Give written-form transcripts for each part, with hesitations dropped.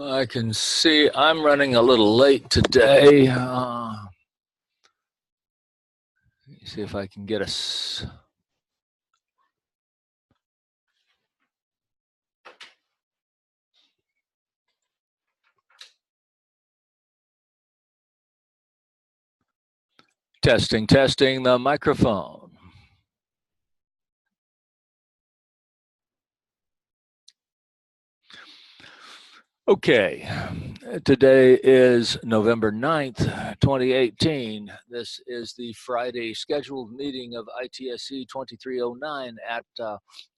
I can see I'm running a little late today. Let me see if I can get us. Testing the microphone. Okay, today is November 9th, 2018. This is the Friday scheduled meeting of ITSC 2309 at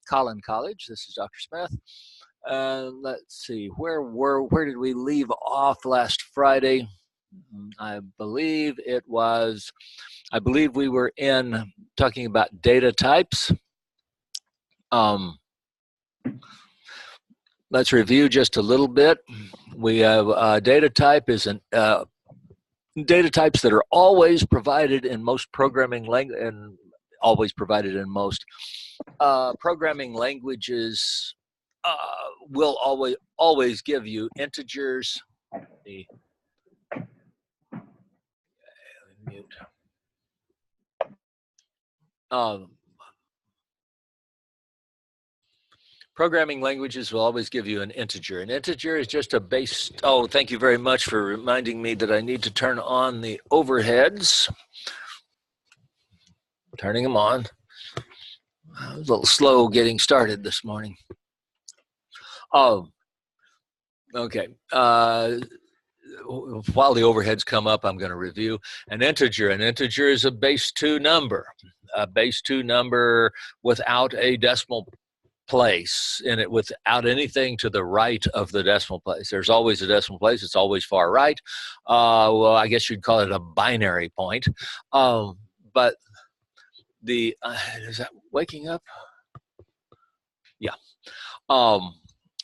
Collin College. This is Dr. Smith. Let's see, where did we leave off last Friday? I believe we were in talking about data types. Let's review just a little bit. We have data types that are always provided in most programming language, and always provided in most programming languages will always give you integers. Mute. Programming languages will always give you an integer. An integer is just a base. Oh, thank you very much for reminding me that I need to turn on the overheads. Turning them on. I was a little slow getting started this morning. Oh, okay. While the overheads come up, I'm going to review an integer. An integer is a base 2 number. A base 2 number without a decimal place in it, without anything to the right of the decimal place. There's always a decimal place. It's always far right. Well, I guess you'd call it a binary point. But the is that waking up? Yeah.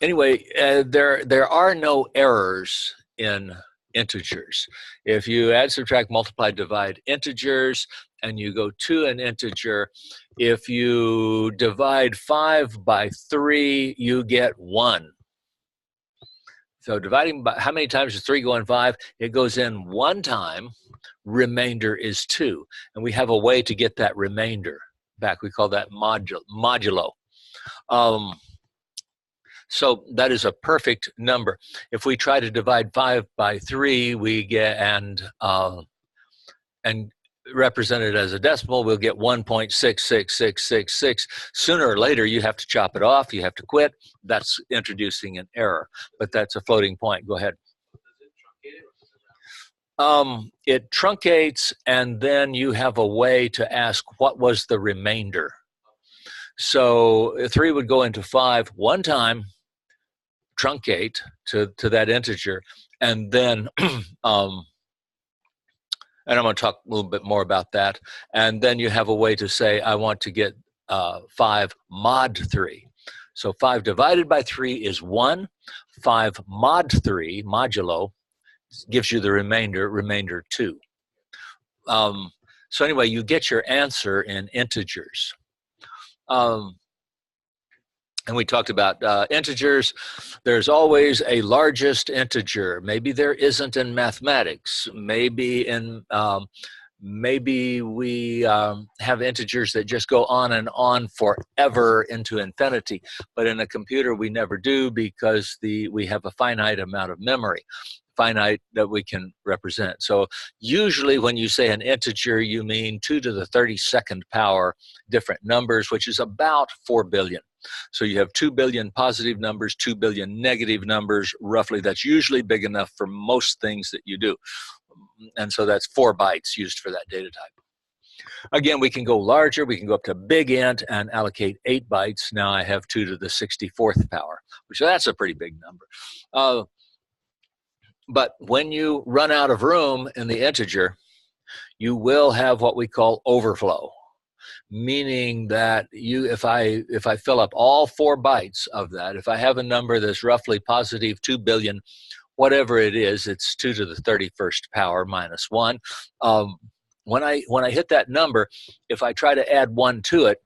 Anyway, there are no errors in integers. If you add, subtract, multiply, divide integers, and you go to an integer, if you divide 5 by 3, you get 1. So dividing by, how many times does 3 go in 5? It goes in 1 time. Remainder is 2. And we have a way to get that remainder back. We call that modulo. So that is a perfect number. If we try to divide 5 by 3, we get, and represent it as a decimal, we'll get 1.66666. Sooner or later, you have to chop it off. You have to quit. That's introducing an error, but that's a floating point. Go ahead. It truncates, and then you have a way to ask what was the remainder. So 3 would go into 5 one time, truncate to that integer, and then and I'm going to talk a little bit more about that. And then you have a way to say, I want to get 5 mod 3. So 5 divided by 3 is 1. 5 mod 3, modulo, gives you the remainder 2. So anyway, you get your answer in integers. And we talked about integers. There's always a largest integer. Maybe there isn't in mathematics. Maybe we have integers that just go on and on forever into infinity. But in a computer, we never do, because we have a finite amount of memory, finite that we can represent. So usually when you say an integer, you mean 2 to the 32nd power different numbers, which is about 4 billion. So you have 2 billion positive numbers, 2 billion negative numbers, roughly. That's usually big enough for most things that you do. And so that's 4 bytes used for that data type. Again, we can go larger. We can go up to big int and allocate 8 bytes. Now I have 2 to the 64th power, which that's a pretty big number. But when you run out of room in the integer, you will have what we call overflow, meaning that if I fill up all 4 bytes of that, if I have a number that's roughly positive 2 billion, whatever it is, it's 2 to the 31st power minus 1. When I hit that number, if I try to add 1 to it,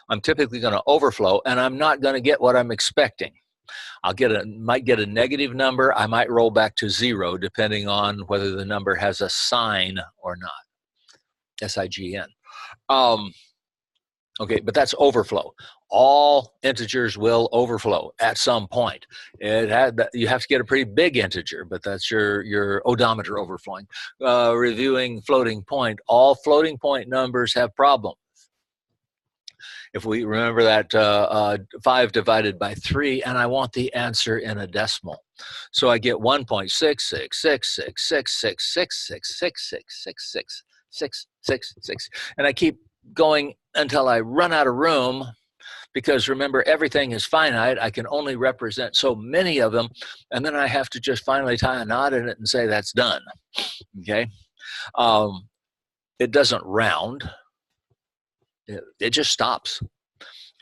I'm typically going to overflow, and I'm not going to get what I'm expecting. Might get a negative number. I might roll back to 0 depending on whether the number has a sign or not. S-I-G-N. Okay, but that's overflow. All integers will overflow at some point. You have to get a pretty big integer, but that's your odometer overflowing. Reviewing floating point, all floating point numbers have problems. If we remember that 5 divided by 3, and I want the answer in a decimal. So I get 1.666666666666666, and I keep going until I run out of room, because remember, everything is finite. I can only represent so many of them, and then I have to just finally tie a knot in it and say that's done. Okay, it doesn't round. It just stops.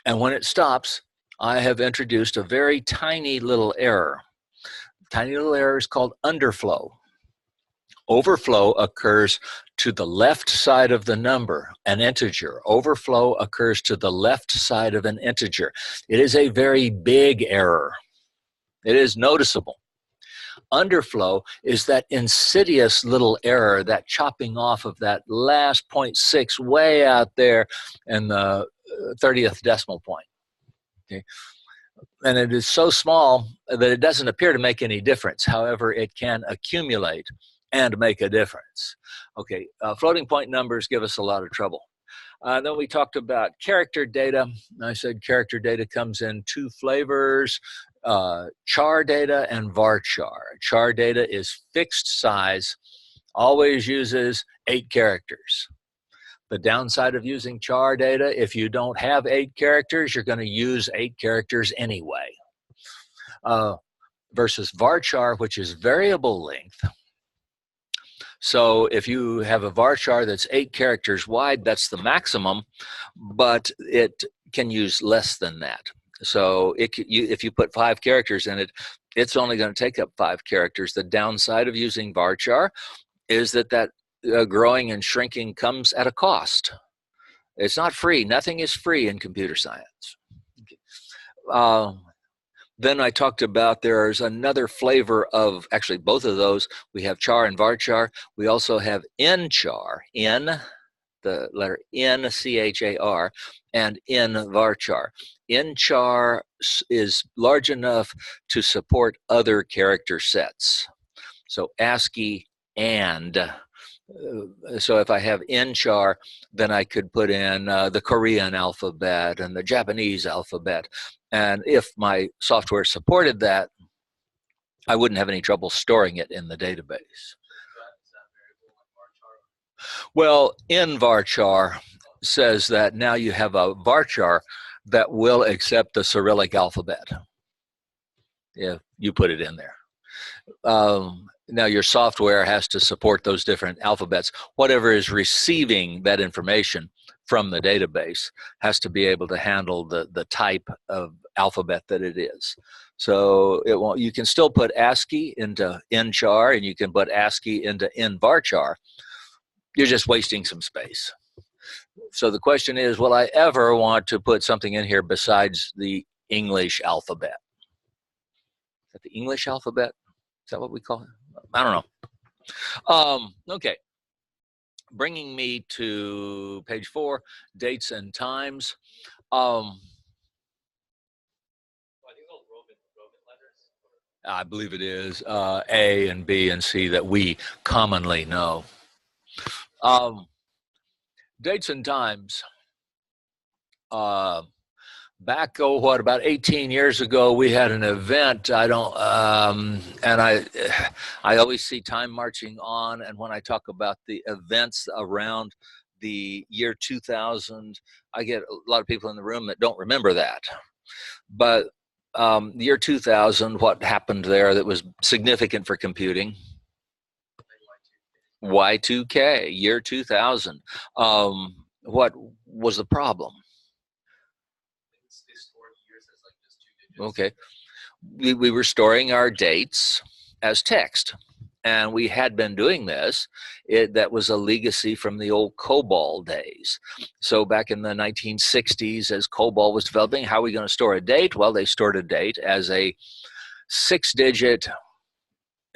And when it stops, I have introduced a very tiny little error. Tiny little error is called underflow. Overflow occurs to the left side of the number, an integer. Overflow occurs to the left side of an integer. It is a very big error. It is noticeable. Underflow is that insidious little error, that chopping off of that last 0.6 way out there in the 30th decimal point. Okay. And it is so small that it doesn't appear to make any difference. However, it can accumulate and make a difference. Okay, floating point numbers give us a lot of trouble. Then we talked about character data. I said character data comes in 2 flavors, char data and varchar. Char data is fixed size, always uses 8 characters. The downside of using char data, if you don't have 8 characters, you're going to use 8 characters anyway. Versus varchar, which is variable length. So if you have a varchar that's 8 characters wide, that's the maximum, but it can use less than that. So if you put 5 characters in it, it's only going to take up 5 characters. The downside of using varchar is that growing and shrinking comes at a cost. It's not free. Nothing is free in computer science. Then I talked about there's another flavor of, actually both of those. We have char and varchar. We also have nchar, the letter N, C-H-A-R, and varchar. Nchar is large enough to support other character sets. So ASCII and. So if I have nchar, then I could put in the Korean alphabet and the Japanese alphabet. And if my software supported that, I wouldn't have any trouble storing it in the database. Well, nvarchar says that now you have a varchar that will accept the Cyrillic alphabet if you put it in there. Now your software has to support those different alphabets. Whatever is receiving that information from the database has to be able to handle the type of alphabet that it is. So you can still put ASCII into nchar, and you can put ASCII into nvarchar. You're just wasting some space. So the question is, will I ever want to put something in here besides the English alphabet? Is that the English alphabet? Is that what we call it? I don't know. Okay. Bringing me to page 4, dates and times. I believe it is A and B and C that we commonly know. Dates and times. Back, about 18 years ago, we had an event. I always see time marching on, and when I talk about the events around the year 2000, I get a lot of people in the room that don't remember that. But the year 2000, what happened there that was significant for computing? Y2K, year 2000. What was the problem? Okay, we were storing our dates as text, And we had been doing this. That was a legacy from the old COBOL days. So back in the 1960s, as COBOL was developing, how are we going to store a date? Well, they stored a date as a 6-digit,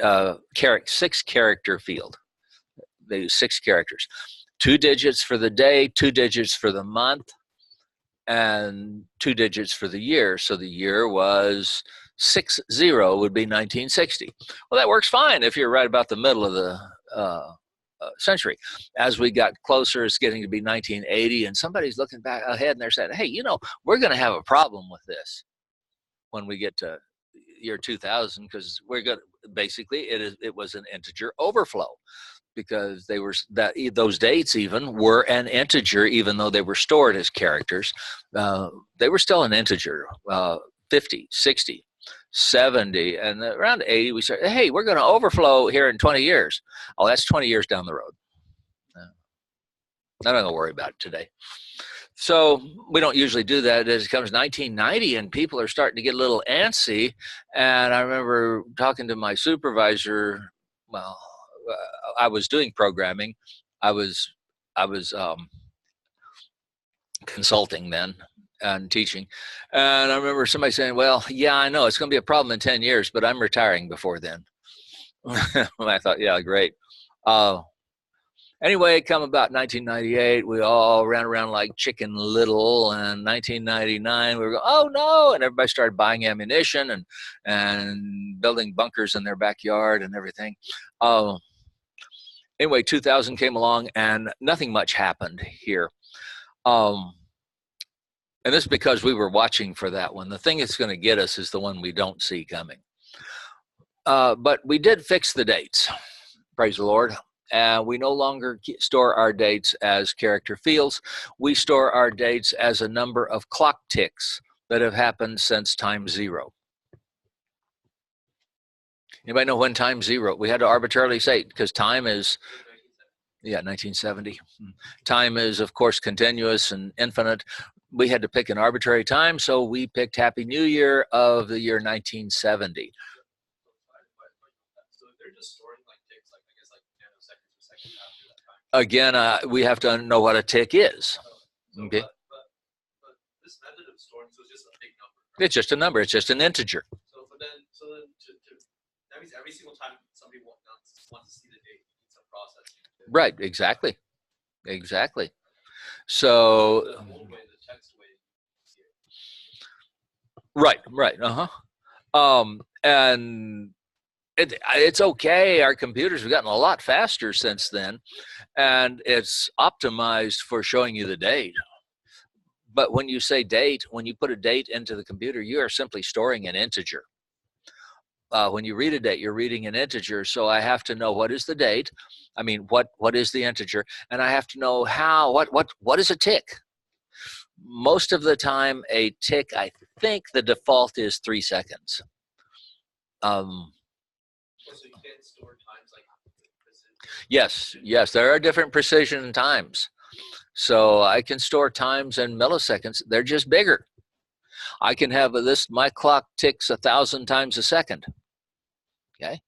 6-character field. They use 6 characters. 2 digits for the day, 2 digits for the month, and 2 digits for the year. So the year was 60 would be 1960. Well, that works fine if you're right about the middle of the century. As we got closer, it's getting to be 1980, and somebody's looking back ahead and they're saying, hey, you know, we're going to have a problem with this when we get to year 2000, because we're going to, basically it was an integer overflow, because they were those dates even were an integer, even though they were stored as characters. They were still an integer. 50, 60, 70, and around 80 we started, hey, we're going to overflow here in 20 years. Oh, that's 20 years down the road. I'm not going to worry about it today. So we don't usually do that. As it comes 1990 and people are starting to get a little antsy, and I remember talking to my supervisor. Well, I was doing programming. I was consulting then and teaching. And I remember somebody saying, well, yeah, I know it's going to be a problem in 10 years, but I'm retiring before then. I thought, yeah, great. Anyway, come about 1998, we all ran around like Chicken Little, and 1999 we were going, oh no, and everybody started buying ammunition and building bunkers in their backyard and everything. Anyway, 2000 came along and nothing much happened here. And this is because we were watching for that one. The thing that's going to get us is the one we don't see coming. But we did fix the dates, praise the Lord. We no longer store our dates as character fields. We store our dates as a number of clock ticks that have happened since time 0. Anybody know when time 0? We had to arbitrarily say, because time is, yeah, 1970. Time is, of course, continuous and infinite. We had to pick an arbitrary time, so we picked Happy New Year of the year 1970. Again, we have to know what a tick is. Okay. But this method of storing, so it's just a big number. It's just a number. It's just an integer. So then that means every single time somebody wants to see the date, it's a process. Right. Exactly. Exactly. So. Right. Right. And. It's okay. Our computers have gotten a lot faster since then, and it's optimized for showing you the date. But when you say date, when you put a date into the computer, you are simply storing an integer. When you read a date, you're reading an integer. So I have to know what is the date. I mean, what is the integer? And I have to know how, what is a tick? Most of the time, a tick, I think the default is 3 seconds. So you can't store times like precision? Yes, there are different precision times. So I can store times in milliseconds. They're just bigger. I can have my clock ticks 1,000 times a second. Okay,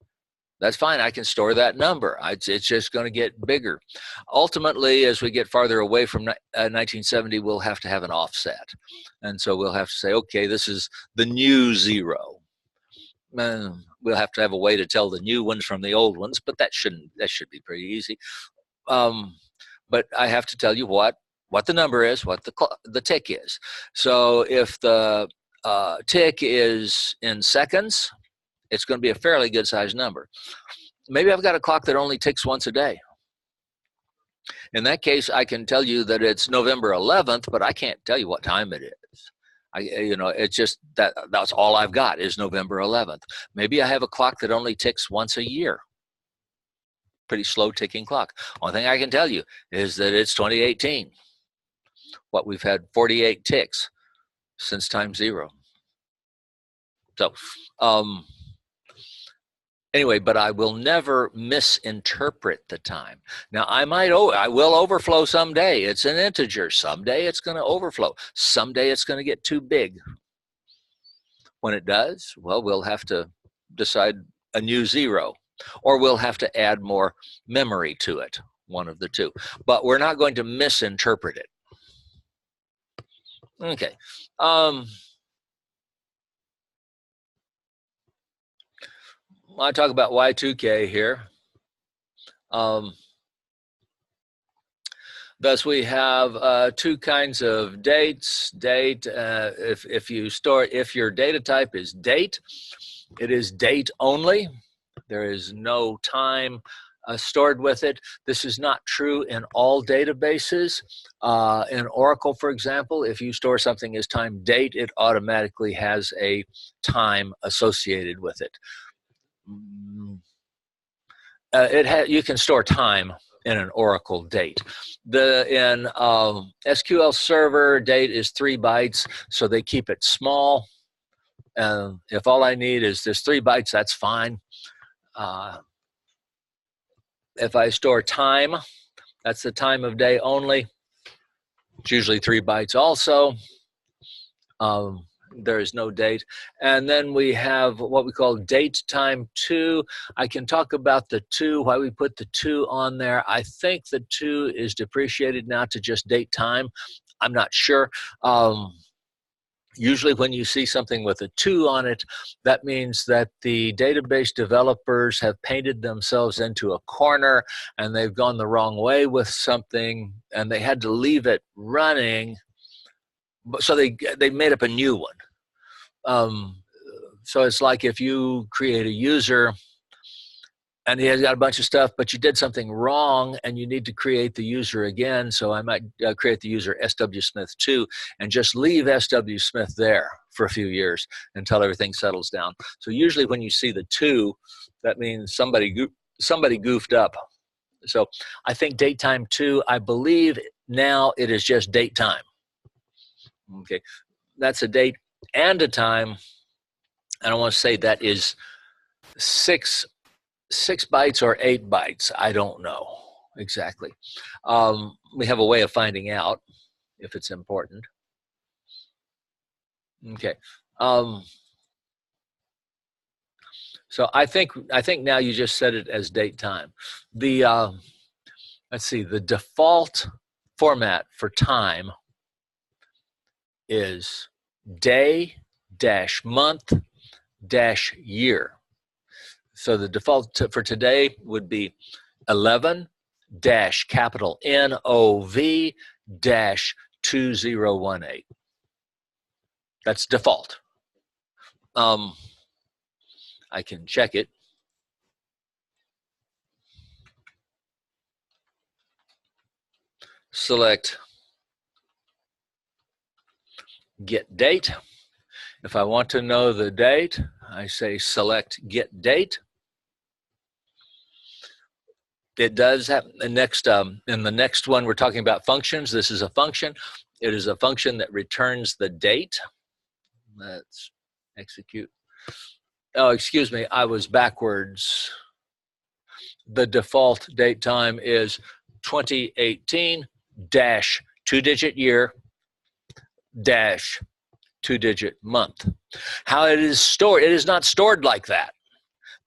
that's fine. I can store that number. It's just going to get bigger. Ultimately, as we get farther away from 1970, we'll have to have an offset. And so we'll have to say, okay, this is the new 0. We'll have to have a way to tell the new ones from the old ones, but that should be pretty easy. But I have to tell you what the number is, what the tick is. So if the tick is in seconds, it's going to be a fairly good sized number. Maybe I've got a clock that only ticks once a day. In that case, I can tell you that it's November 11th, but I can't tell you what time it is. It's just that's all I've got is November 11th. Maybe I have a clock that only ticks once a year. Pretty slow ticking clock. Only thing I can tell you is that it's 2018. We've had 48 ticks since time 0. So, anyway, but I will never misinterpret the time. Now, I will overflow someday. It's an integer. Someday it's going to overflow. Someday it's going to get too big. When it does, well, we'll have to decide a new 0. or we'll have to add more memory to it, one of the two. But we're not going to misinterpret it. Okay. I talk about Y2K here. Thus, we have two kinds of dates. Date, if your data type is date, it is date only. There is no time stored with it. This is not true in all databases. In Oracle, for example, if you store something as time date, it automatically has a time associated with it. You can store time in an Oracle date. In SQL Server, date is 3 bytes, so they keep it small. If all I need is this 3 bytes, that's fine. If I store time, that's the time of day only. It's usually 3 bytes also. There is no date. And then we have what we call date time 2. I can talk about the 2, why we put the 2 on there. I think the 2 is depreciated now to just date time. I'm not sure. Usually when you see something with a 2 on it, that means that the database developers have painted themselves into a corner and they've gone the wrong way with something and they had to leave it running. So they made up a new one. So it's like if you create a user and he has got a bunch of stuff, but you did something wrong and you need to create the user again. So I might create the user SW-Smith2 and just leave SW-Smith there for a few years until everything settles down. So usually when you see the 2, that means somebody goofed up. So I think date time 2, I believe now it is just date time. Okay, that's a date and a time. And I want to say that is 6 bytes or 8 bytes. I don't know exactly. We have a way of finding out if it's important. Okay. So I think now you just set it as date time. Let's see, the default format for time is day-month-year. So the default for today would be 11-NOV-2018. That's default. I can check it. Select get date. If I want to know the date, I say select get date. It does have the next, in the next one, we're talking about functions. This is a function. It is a function that returns the date. Let's execute. Oh, excuse me, I was backwards. The default date time is 2018 dash 2-digit year dash 2-digit month. How it is stored, it is not stored like that.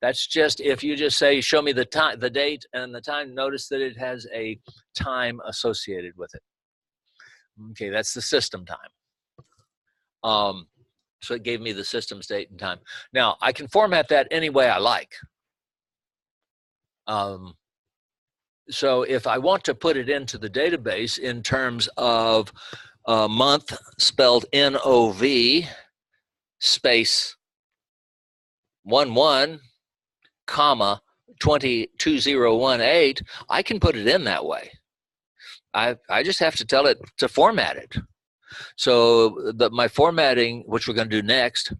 That's just if you just say, show me the time, the date and the time, notice that it has a time associated with it. Okay, that's the system time. So it gave me the system's date and time. Now, I can format that any way I like. So if I want to put it into the database in terms of month spelled N-O-V space 11, comma 2018, I can put it in that way. I just have to tell it to format it. So my formatting, which we're going to do next,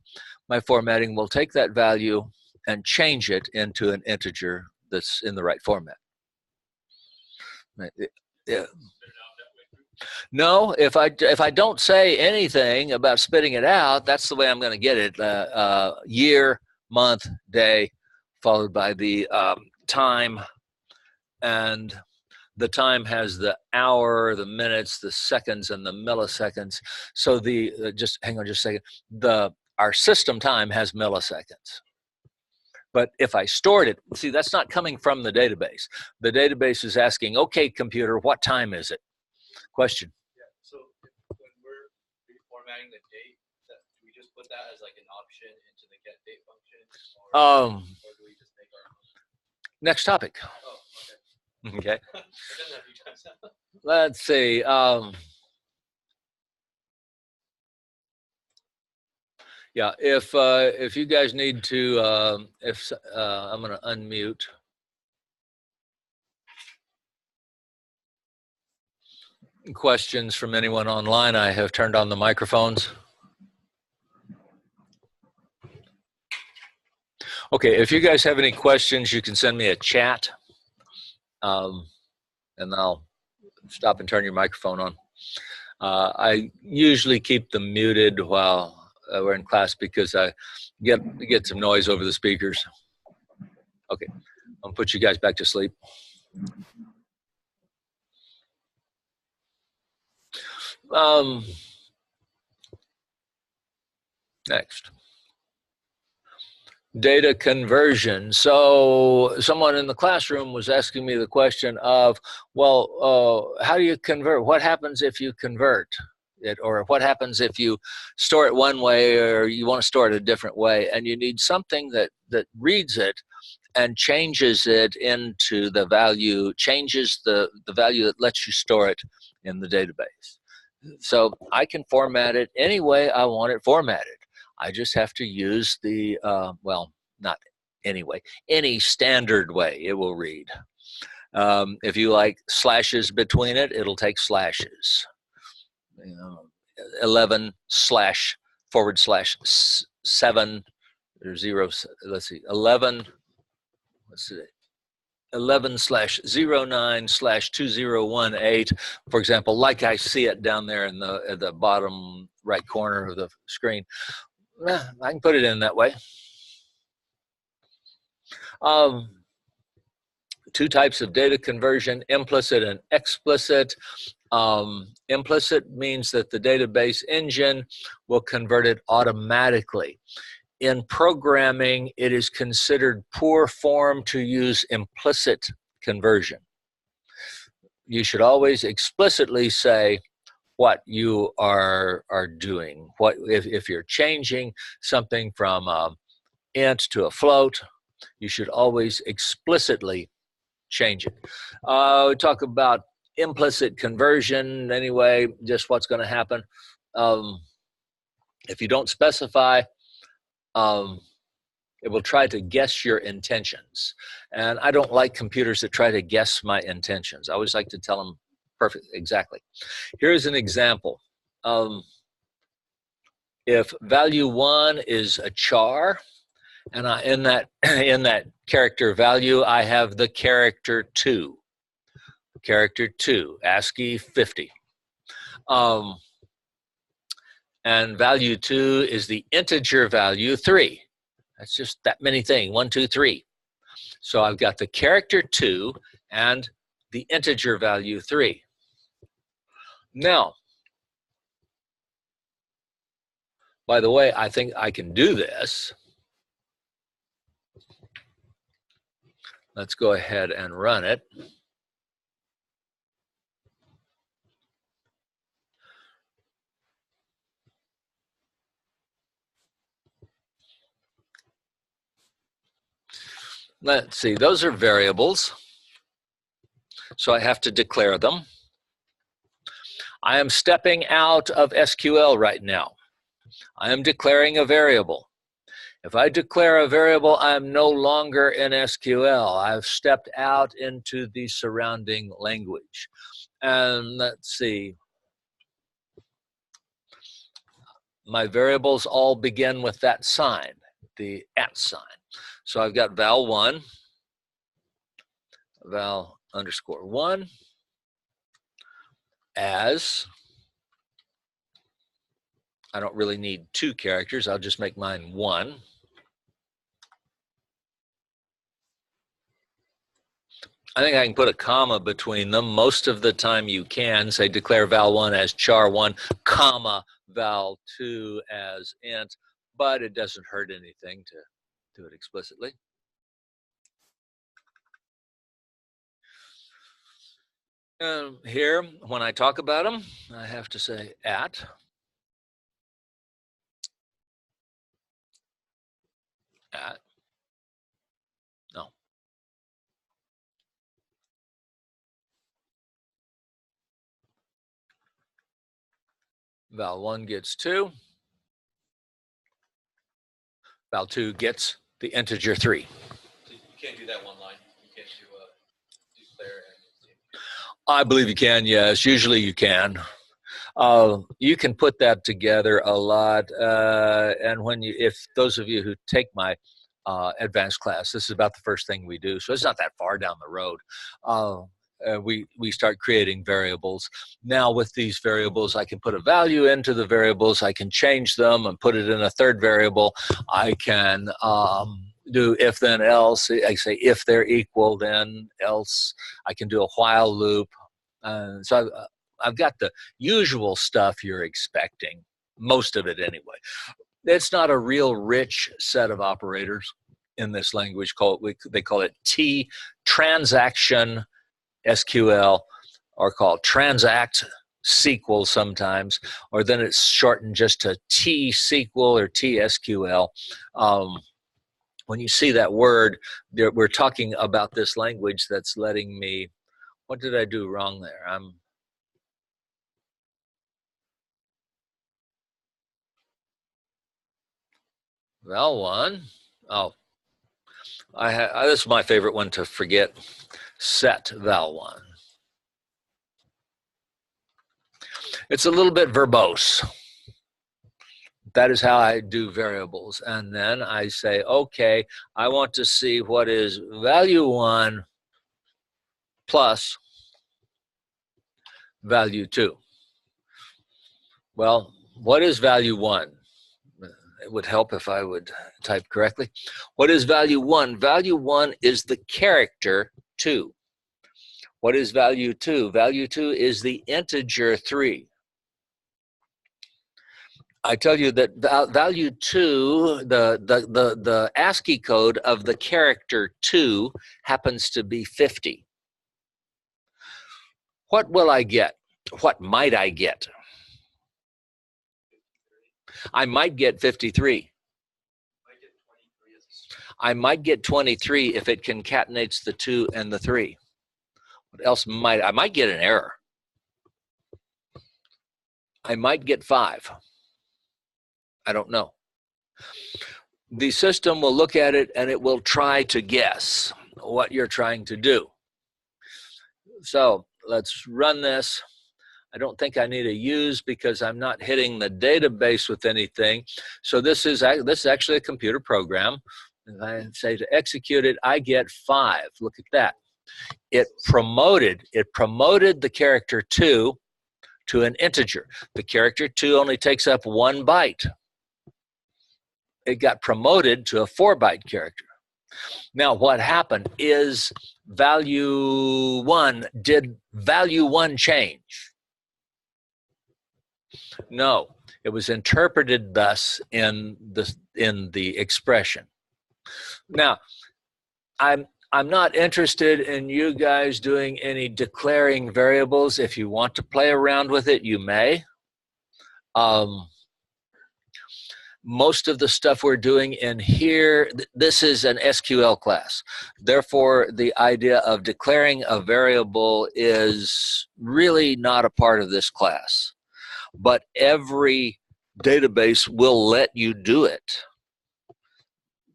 my formatting will take that value and change it into an integer that's in the right format. Yeah. No, if I don't say anything about spitting it out, that's the way I'm going to get it. Year, month, day, followed by the time, and the time has the hour, the minutes, the seconds, and the milliseconds. So just hang on just a second. Our system time has milliseconds, But if I stored it, see, that's not coming from the database. The database is asking, okay, computer, what time is it? Question. Yeah, so when we're reformatting the date, do we just put that as like an option into the get date function? Or do we just make our own? Next topic. Oh, okay. Okay. I've done that a few times now. Let's see. Yeah, if you guys need to, I'm going to unmute. Questions from anyone online? I have turned on the microphones. Okay, if you guys have any questions, you can send me a chat, and I'll stop and turn your microphone on. I usually keep them muted while we're in class because I get some noise over the speakers. Okay, I'll put you guys back to sleep. Next. Data conversion. So someone in the classroom was asking me the question of, well, how do you convert? What happens if you convert it? Or what happens if you store it one way or you want to store it a different way? And you need something that reads it and changes it into the value, changes the value that lets you store it in the database. So I can format it any way I want it formatted. I just have to use the, well, not anyway, any standard way it will read. If you like slashes between it, it'll take slashes. 11 slash / 7 or 0, let's see, 11, let's see, 11/09/2018, for example, like I see it down there in the bottom right corner of the screen. I can put it in that way. Two types of data conversion, implicit and explicit. Implicit means that the database engine will convert it automatically. In programming, it is considered poor form to use implicit conversion. You should always explicitly say what you are doing. What if you're changing something from int to a float, you should always explicitly change it. We talk about implicit conversion anyway, just what's going to happen. If you don't specify, it will try to guess your intentions. And I don't like computers that try to guess my intentions. I always like to tell them perfect, exactly. Here's an example. If value 1 is a char, and in that character value, I have the character 2. Character 2, ASCII 50. And value 2 is the integer value 3. That's just that many things, 1, 2, 3. So I've got the character 2 and the integer value 3. Now, by the way, I think I can do this. Let's go ahead and run it. Let's see, those are variables. So I have to declare them. I am stepping out of SQL right now. I am declaring a variable. If I declare a variable, I'm no longer in SQL. I've stepped out into the surrounding language. And let's see. My variables all begin with that sign, the @ sign. So I've got val1, val_1 as, I don't really need 2 characters. I'll just make mine 1. I think I can put a comma between them. Most of the time you can say declare val1 as char1, comma, val2 as int, but it doesn't hurt anything to do it explicitly. Here, when I talk about them, I have to say at. No. Val 1 gets 2. Val 2 gets the integer 3. So you can't do that one line. You can't do declare and I believe you can, yes. Usually you can. You can put that together a lot. And if those of you who take my advanced class, this is about the first thing we do. So it's not that far down the road. We start creating variables. Now with these variables, I can put a value into the variables. I can change them and put it in a third variable. I can do if then else. I say if they're equal then else. I can do a while loop. So I've got the usual stuff you're expecting, most of it anyway. It's not a real rich set of operators in this language. They call it T transaction SQL, or called transact SQL sometimes, or then it's shortened just to T SQL or TSQL. When you see that word, we're talking about this language that's letting me, what did I do wrong there? Val 1. Oh, this is my favorite one to forget. Set val 1. It's a little bit verbose. That is how I do variables. And then I say, okay, I want to see what is value 1 plus value 2. Well, what is value 1? It would help if I would type correctly. What is value 1? Value 1 is the character 2. What is value 2? Value 2 is the integer 3. I tell you that value 2, the ASCII code of the character 2 happens to be 50. What will I get? What might I get? I might get 53. I might get 23 if it concatenates the 2 and the 3. What else might I might get an error. I might get 5. I don't know. The system will look at it and it will try to guess what you're trying to do. So let's run this. I don't think I need a use because I'm not hitting the database with anything. So this is actually a computer program. And I say to execute it, I get 5. Look at that. It promoted the character 2 to an integer. The character 2 only takes up 1 byte. It got promoted to a 4-byte character. Now what happened is value 1, did value 1 change? No, it was interpreted thus in the expression. Now, I'm not interested in you guys doing any declaring variables. If you want to play around with it, you may. Most of the stuff we're doing in here, this is an SQL class. Therefore, the idea of declaring a variable is really not a part of this class. But every database will let you do it.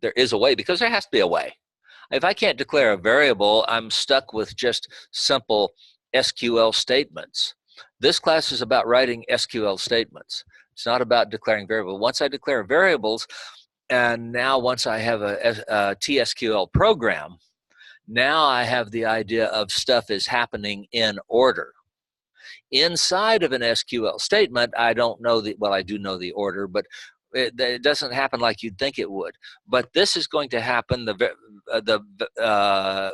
There is a way, because there has to be a way. If I can't declare a variable, I'm stuck with just simple SQL statements. This class is about writing SQL statements. It's not about declaring variables. Once I declare variables, and now once I have a TSQL program, now I have the idea of stuff is happening in order. Inside of an SQL statement, I don't know well, I do know the order, but it doesn't happen like you'd think it would. But this is going to happen. The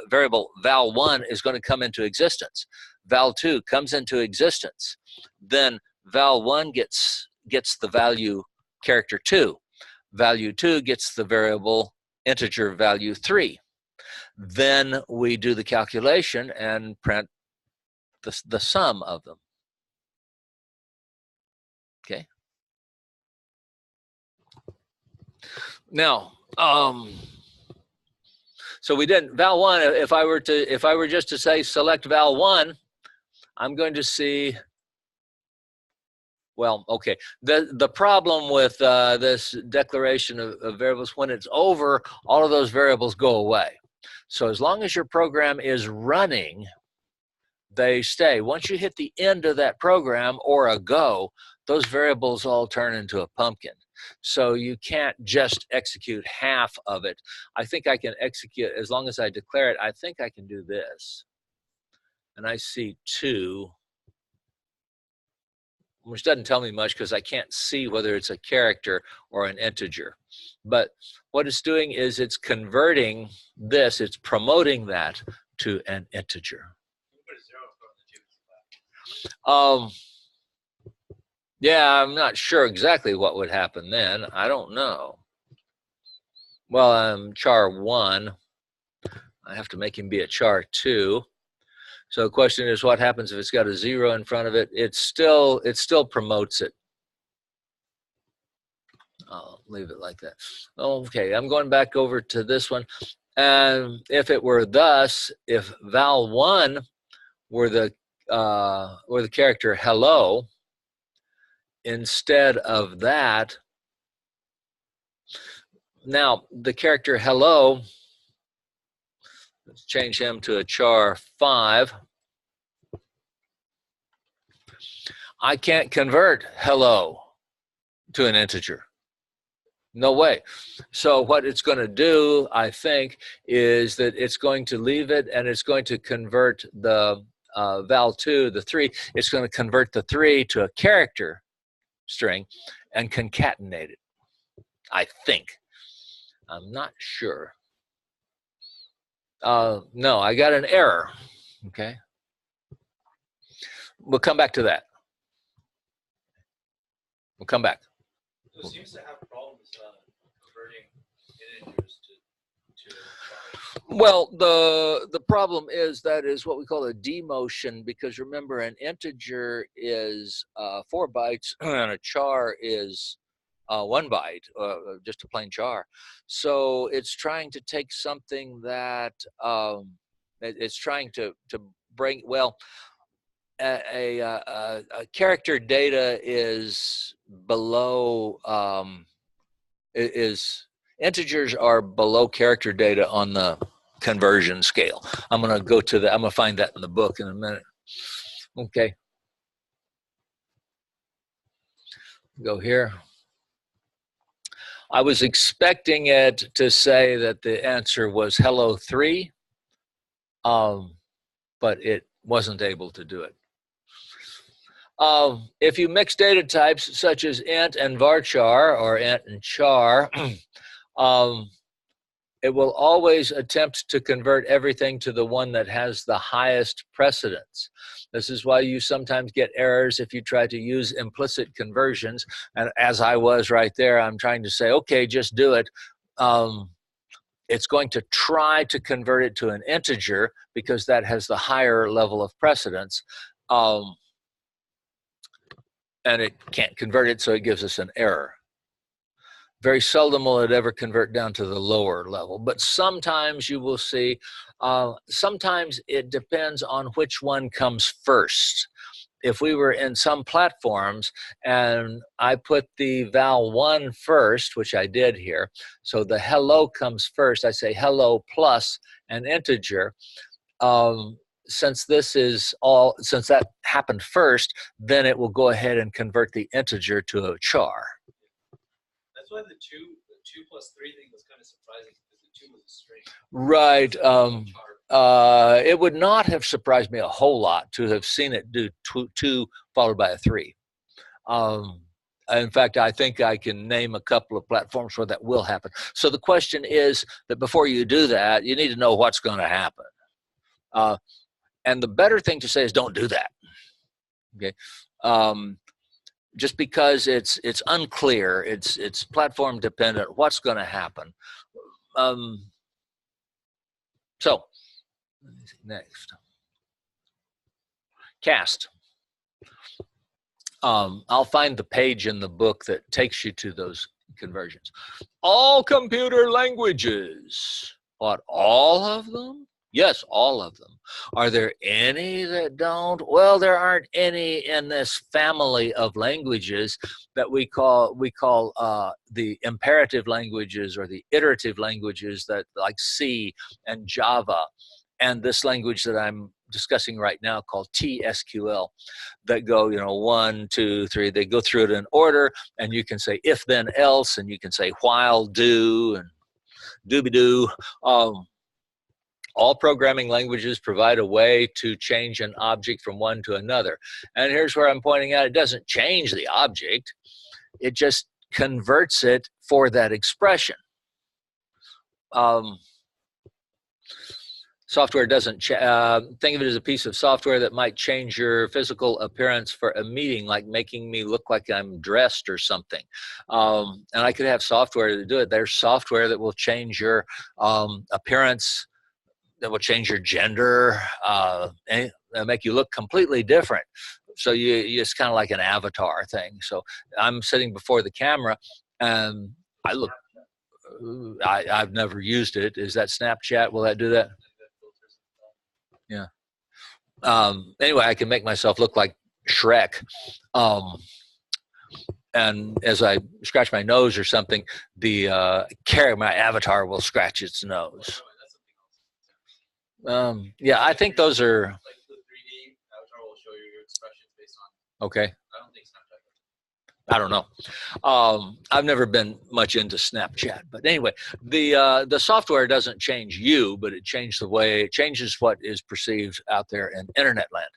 variable val1 is going to come into existence. Val2 comes into existence. Then val1 gets the value character 2. Value 2 gets the variable integer value 3. Then we do the calculation and print the sum of them. Okay. Now, so we didn't val 1. If I were just to say select val 1, I'm going to see. Well, okay. The problem with this declaration of variables, when it's over, all of those variables go away. So as long as your program is running, they stay. Once you hit the end of that program or a go, those variables all turn into a pumpkin. So you can't just execute half of it. I think I can execute, as long as I declare it, I think I can do this. And I see 2. Which doesn't tell me much because I can't see whether it's a character or an integer. But what it's doing is it's converting this, it's promoting that to an integer. Yeah, I'm not sure exactly what would happen then. I don't know. Well, I'm char 1. I have to make him be a char 2. So the question is, what happens if it's got a 0 in front of it? It still promotes it. I'll leave it like that. Okay, I'm going back over to this one. And if it were thus, if val 1 were the character hello, instead of that, now the character hello, let's change him to a char 5. I can't convert hello to an integer. No way. So what it's going to do, I think, is that it's going to leave it and it's going to convert the val 2, the 3. It's going to convert the 3 to a character string and concatenate it, I think. I'm not sure. No, I got an error. Okay. We'll come back to that. We'll come back. So it seems to have problems converting integers to well, the problem is that is what we call a demotion, because remember, an integer is 4 bytes and a char is 1 byte, just a plain char. So it's trying to take something that it's trying to bring, well, a character data is below, integers are below character data on the conversion scale. I'm going to go to that. I'm going to find that in the book in a minute. Okay. Go here. I was expecting it to say that the answer was hello 3, but it wasn't able to do it. If you mix data types such as int and varchar or int and char, it will always attempt to convert everything to the one that has the highest precedence. This is why you sometimes get errors if you try to use implicit conversions. And as I was right there, I'm trying to say, okay, just do it. It's going to try to convert it to an integer because that has the higher level of precedence. And it can't convert it, so it gives us an error. Very seldom will it ever convert down to the lower level, but sometimes you will see, sometimes it depends on which one comes first. If we were in some platforms and I put the val 1 first, which I did here, so the hello comes first, I say hello plus an integer. Since this is all, since that happened first, then it will go ahead and convert the integer to a char. That's why the 2 plus 3 thing was kind of surprising, because the 2 was a string. Right. It would not have surprised me a whole lot to have seen it do 2 followed by a 3. In fact, I think I can name a couple of platforms where that will happen. So the question is that before you do that, you need to know what's going to happen. And the better thing to say is don't do that. Okay. Just because it's unclear, it's platform dependent, what's going to happen. So next, CAST. I'll find the page in the book that takes you to those conversions. All computer languages. What, all of them? Yes, all of them. Are there any that don't? Well, there aren't any in this family of languages that we call the imperative languages or the iterative languages, that like C and Java, and this language that I'm discussing right now called TSQL, that go, 1, 2, 3, they go through it in order, and you can say if then else, and you can say while do and dooby-doo. All programming languages provide a way to change an object from one to another. And here's where I'm pointing out, it doesn't change the object, it just converts it for that expression. Software doesn't, think of it as a piece of software that might change your physical appearance for a meeting, like making me look like I'm dressed or something. And I could have software to do it. There's software that will change your appearance, that will change your gender, and make you look completely different. So it's kind of like an avatar thing. So I'm sitting before the camera and I look, I've never used it. Is that Snapchat? Will that do that? Yeah. Anyway, I can make myself look like Shrek. And as I scratch my nose or something, my avatar will scratch its nose. Yeah, I think those are. Like the 3D avatar will show you your expressions based on. Okay. I don't think Snapchat. I don't know. I've never been much into Snapchat, but anyway, the software doesn't change you, but it changes what is perceived out there in internet land.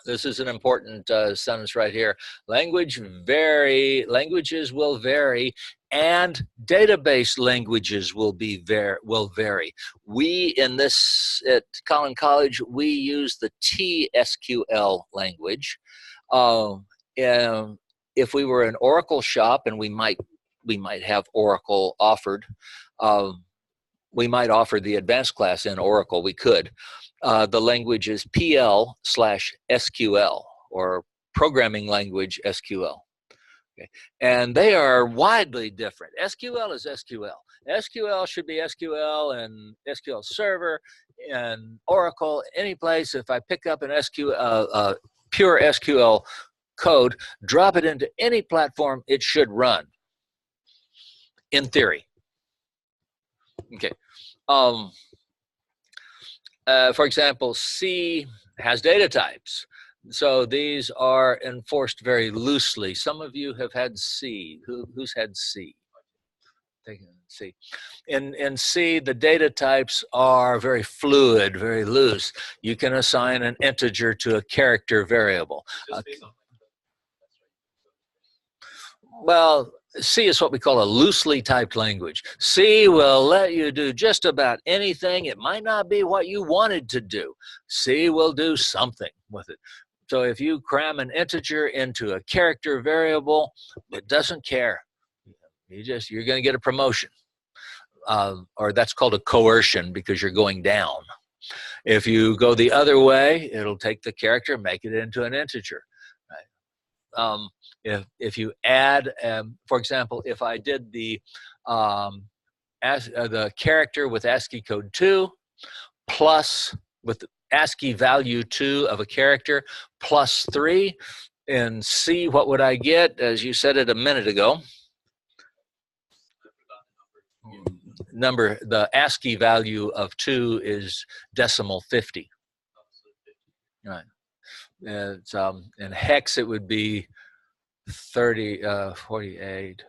This is an important sentence right here. Languages will vary, and database languages will vary. We at Collin College, we use the TSQL language. If we were an Oracle shop, and we might have Oracle offered, we might offer the advanced class in Oracle. We could. The language is PL/SQL, or programming language SQL. Okay. And they are widely different. SQL is SQL. SQL should be SQL and SQL Server and Oracle. Any place, if I pick up an pure SQL code, drop it into any platform, it should run, in theory. Okay. For example, C has data types. So these are enforced very loosely. Some of you have had C. Who's had C? C. In C, the data types are very fluid, very loose. You can assign an integer to a character variable. Well, C is what we call a loosely typed language. C will let you do just about anything. It might not be what you wanted to do. C will do something with it. So if you cram an integer into a character variable, it doesn't care. You're going to get a promotion. Or that's called a coercion, because you're going down. If you go the other way, it'll take the character, make it into an integer. Right? If you add, for example, if I did the character with ASCII code 2 plus with ASCII value 2 of a character plus 3 in C, what would I get? As you said it a minute ago, the ASCII value of 2 is decimal 50. Right. It's, in hex it would be 48.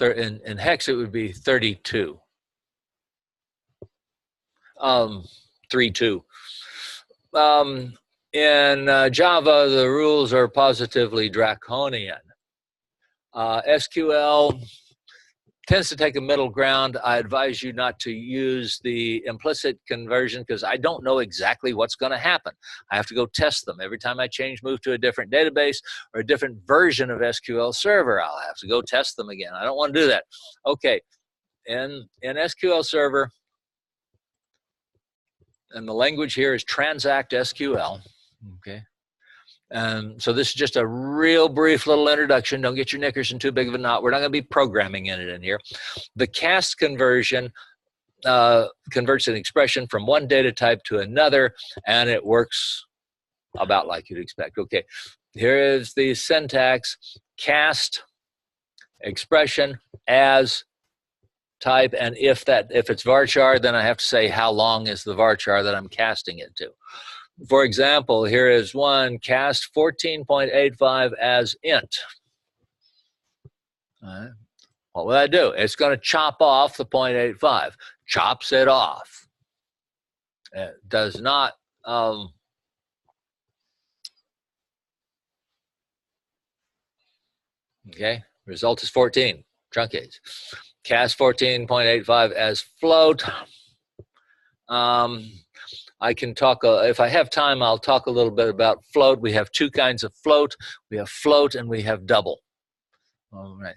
In hex it would be 32. 32. In Java, the rules are positively draconian. SQL tends to take a middle ground. I advise you not to use the implicit conversion, because I don't know exactly what's going to happen. I have to go test them. Every time I move to a different database or a different version of SQL Server, I'll have to go test them again. I don't want to do that. Okay, in SQL Server, And the language here is transact SQL. Okay. So this is just a real brief little introduction. Don't get your knickers in too big of a knot. We're not going to be programming in here. The cast conversion converts an expression from one data type to another, and it works about like you'd expect. Okay, here is the syntax: cast expression as type, and if it's varchar, then I have to say how long is the varchar that I'm casting it to. For example, here is one: cast 14.85 as int. All right. What will that do? It's going to chop off the 0.85. Chops it off. It does not okay, result is 14, truncates. Cast 14.85 as float. I can talk, if I have time, I'll talk a little bit about float. We have two kinds of float. We have float and we have double. All right.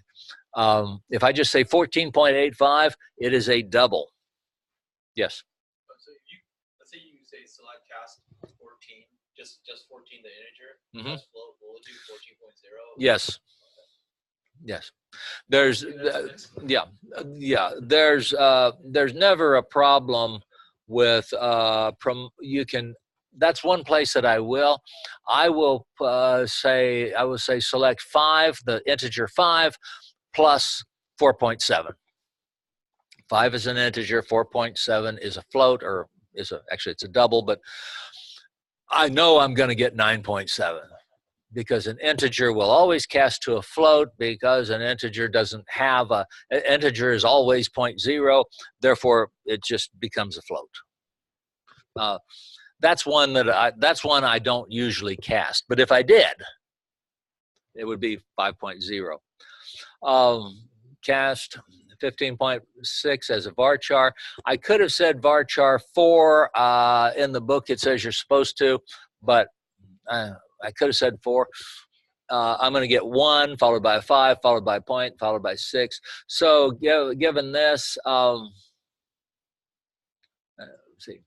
If I just say 14.85, it is a double. Yes? So let's say you say select cast 14, just 14 the integer, Mm-hmm. float, will it do 14.0? Yes. Yes. There's there's never a problem with that's one place that I will say select 5, the integer 5 plus 4.7. 5 is an integer, 4.7 is a float, or actually it's a double, but I know I'm going to get 9.7. Because an integer will always cast to a float, because an integer doesn't have an integer is always 0.0, therefore it just becomes a float. That's one I don't usually cast, but if I did, it would be 5.0. Cast 15.6 as a varchar. I could have said varchar 4. In the book it says you're supposed to, but I could have said 4. I'm going to get 1, followed by a 5, followed by a point, followed by 6. So given this, let's see,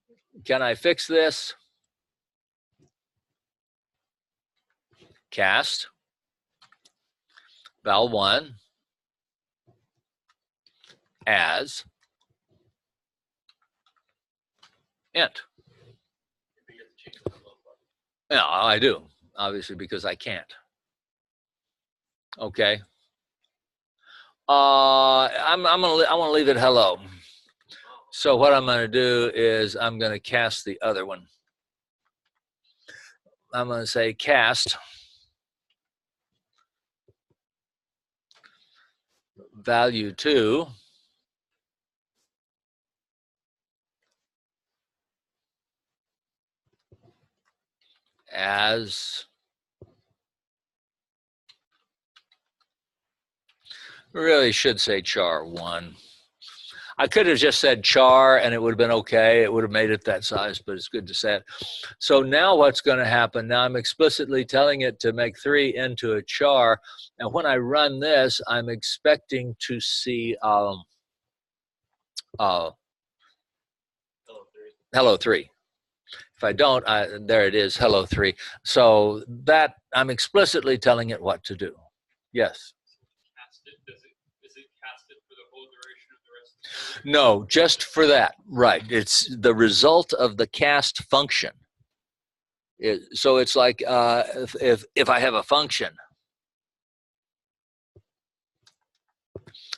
can I fix this? Cast val1 as int. Yeah, I do, obviously, because I can't. Okay. I want to leave it hello. So what I'm going to do is I'm going to cast the other one. I'm going to say cast value2 as really should say char1. I could have just said char and it would have been okay. It would have made it that size, but it's good to say it. So now what's going to happen? Now I'm explicitly telling it to make 3 into a char. And when I run this, I'm expecting to see hello 3. If I don't, there it is, hello 3. So that I'm explicitly telling it what to do. Yes. No, just for that, right? It's the result of the cast function. So it's like if I have a function,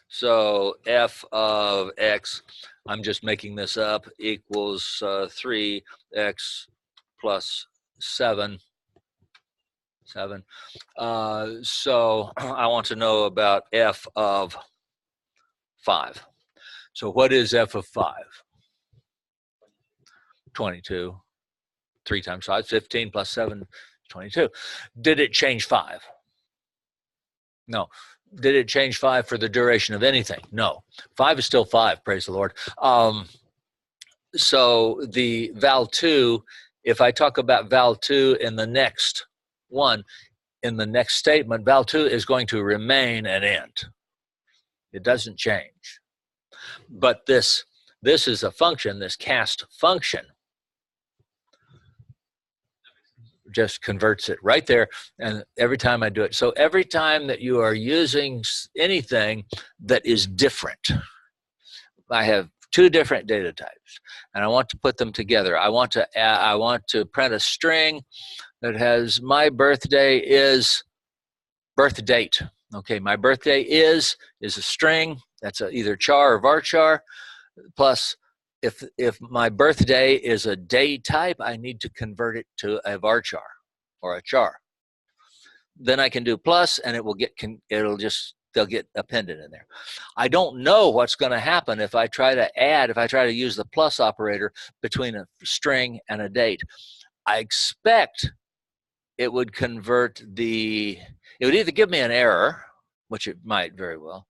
so f of x, I'm just making this up, equals 3x plus 7. So I want to know about f of 5. So what is f of 5? 22. 3 times 5, 15 plus 7, 22. Did it change 5? No. Did it change 5 for the duration of anything? No. 5 is still 5, praise the Lord. So the val2, if I talk about val2 in the next one, in the next statement, val2 is going to remain an int. It doesn't change. But this is a function, this cast function, just converts it right there. And every time I do it. So every time that you are using anything that is different, I have two different data types and I want to put them together. I want to print a string that has my birthday is birth date. Okay, my birthday is a string. That's either char or varchar. Plus, if my birthday is a day type, I need to convert it to a varchar or a char. Then I can do plus, and it will get they'll get appended in there. I don't know what's going to happen if I try to use the plus operator between a string and a date. I expect it would it would either give me an error, which it might very well,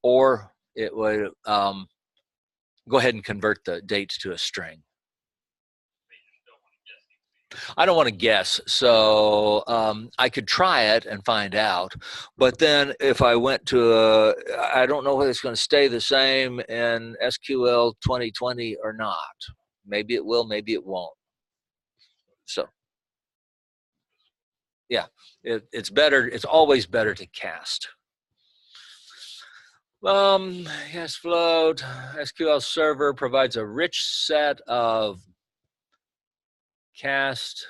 or it would go ahead and convert the date to a string. I don't want to guess, so I could try it and find out. But then if I went to I don't know whether it's going to stay the same in SQL 2020 or not. Maybe it will, maybe it won't. So, yeah, it's better. It's always better to cast. Yes, float. SQL Server provides a rich set of cast.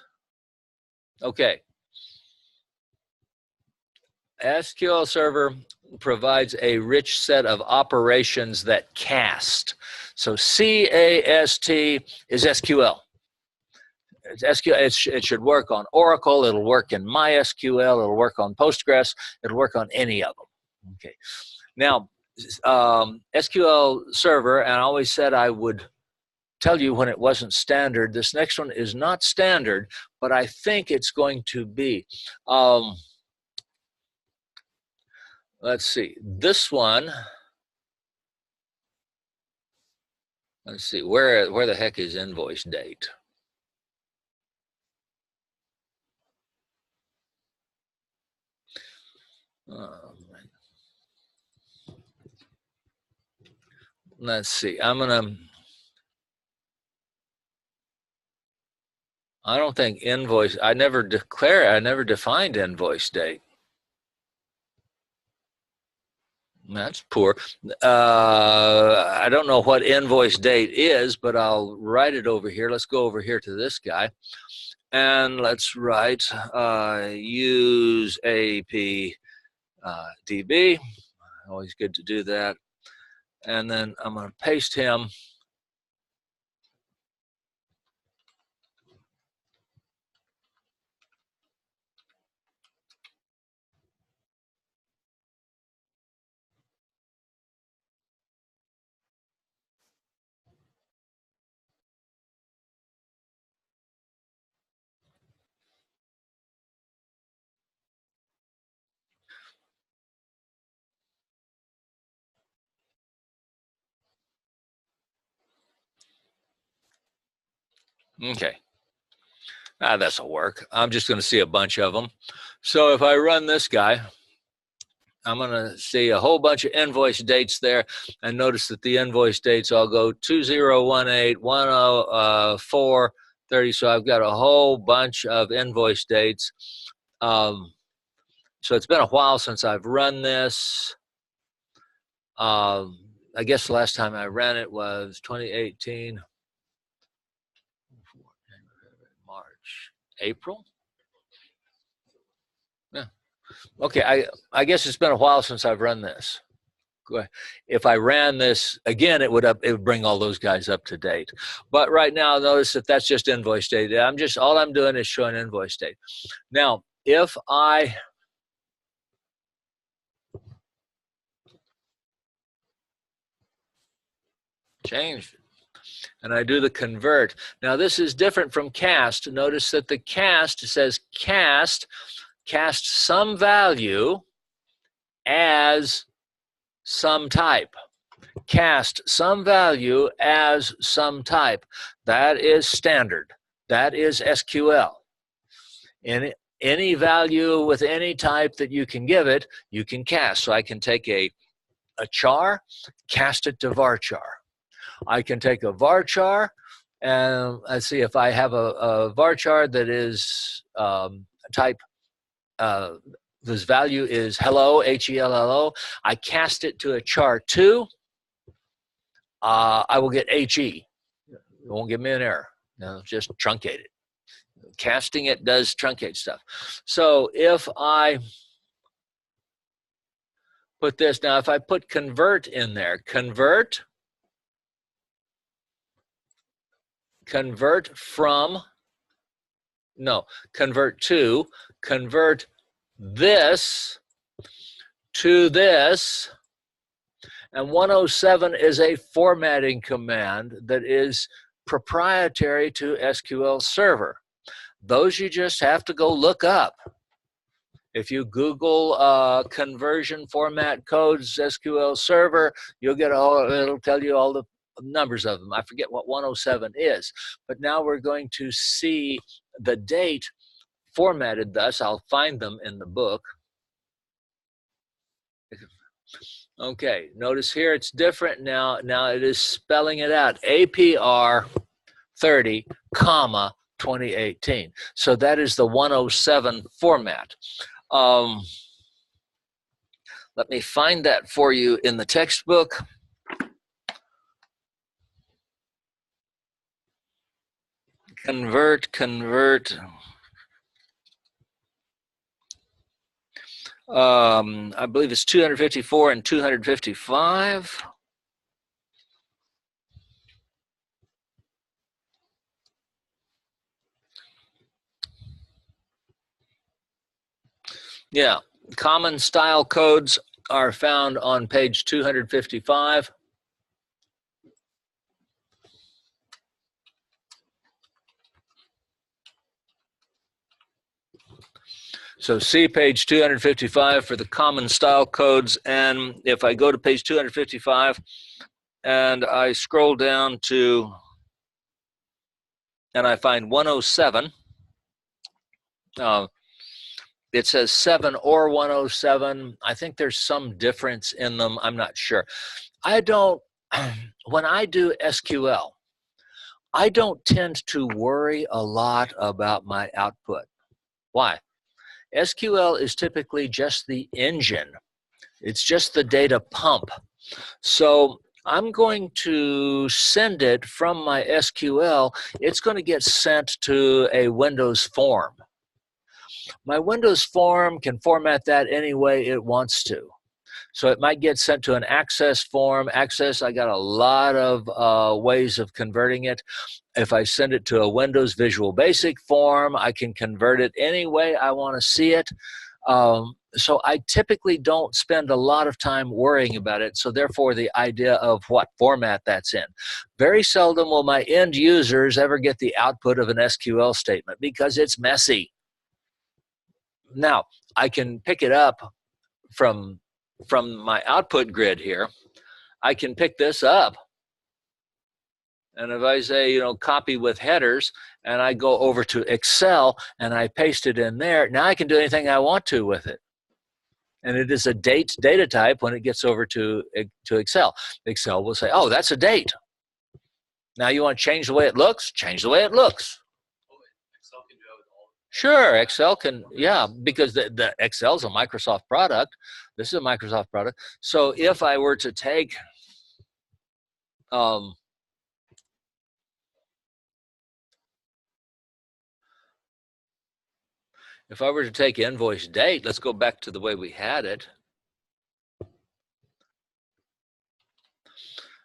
Okay. SQL Server provides a rich set of operations that cast. So CAST is SQL. It's SQL. It should work on Oracle. It'll work in MySQL. It'll work on Postgres. It'll work on any of them. Okay. Now, SQL Server, and I always said I would tell you when it wasn't standard. This next one is not standard, but I think it's going to be. Let's see. This one. Let's see. Where the heck is invoice date? Let's see. I don't think invoice. I never defined invoice date. That's poor. I don't know what invoice date is, but I'll write it over here. Let's go over here to this guy. And let's write use AP DB. Always good to do that. And then I'm going to paste him. Okay. This'll work. I'm just going to see a bunch of them. So if I run this guy, I'm going to see a whole bunch of invoice dates there. And notice that the invoice dates all go 2018, 104, 30. So I've got a whole bunch of invoice dates. So it's been a while since I've run this. I guess the last time I ran it was 2018. March, April? Yeah. Okay, I guess it's been a while since I've run this. If I ran this again, it would bring all those guys up to date. But right now, notice that that's just invoice date. All I'm doing is showing invoice date. Now, if I change it and I do the convert, now this is different from cast. Notice that the cast says cast some value as some type. Cast some value as some type. That is standard. That is SQL. Any value with any type that you can give it, you can cast. So I can take a char, cast it to varchar. I can take a varchar, And let's see, if I have a varchar that is type, whose value is hello, HELLO, I cast it to a char2, I will get HE. It won't give me an error. No, just truncate it. Casting it does truncate stuff. So if I put this, now if I put convert in there, convert from, no, convert this to this, and 107 is a formatting command that is proprietary to SQL Server. Those you just have to go look up. If you Google conversion format codes SQL Server, you'll get it'll tell you all the numbers of them. I forget what 107 is, but now we're going to see the date formatted thus. I'll find them in the book. Okay, notice here it's different now. Now it is spelling it out. APR 30, comma, 2018. So that is the 107 format. Let me find that for you in the textbook. Convert. I believe it's 254 and 255. Yeah, common style codes are found on page 255. So see page 255 for the common style codes, and if I go to page 255 and I scroll down to, and I find 107, it says 7 or 107. I think there's some difference in them. I'm not sure. I don't, when I do SQL, I don't tend to worry a lot about my output. Why? SQL is typically just the engine. It's just the data pump. So I'm going to send it from my SQL. It's going to get sent to a Windows form. My Windows form can format that any way it wants to. So it might get sent to an Access form. Access, I got a lot of ways of converting it. If I send it to a Windows Visual Basic form, I can convert it any way I want to see it. So I typically don't spend a lot of time worrying about it. So therefore, the idea of what format that's in. Very seldom will my end users ever get the output of an SQL statement because it's messy. Now, I can pick it up from my output grid here. I can pick this up. And if I say, you know, copy with headers, and I go over to Excel and I paste it in there, now I can do anything I want to with it. And it is a date data type when it gets over to Excel. Excel will say, oh, that's a date. Now you want to change the way it looks? Change the way it looks. Excel can do that with all. Sure, Excel can, yeah, because the Excel is a Microsoft product. This is a Microsoft product. So if I were to take, if I were to take invoice date, let's go back to the way we had it.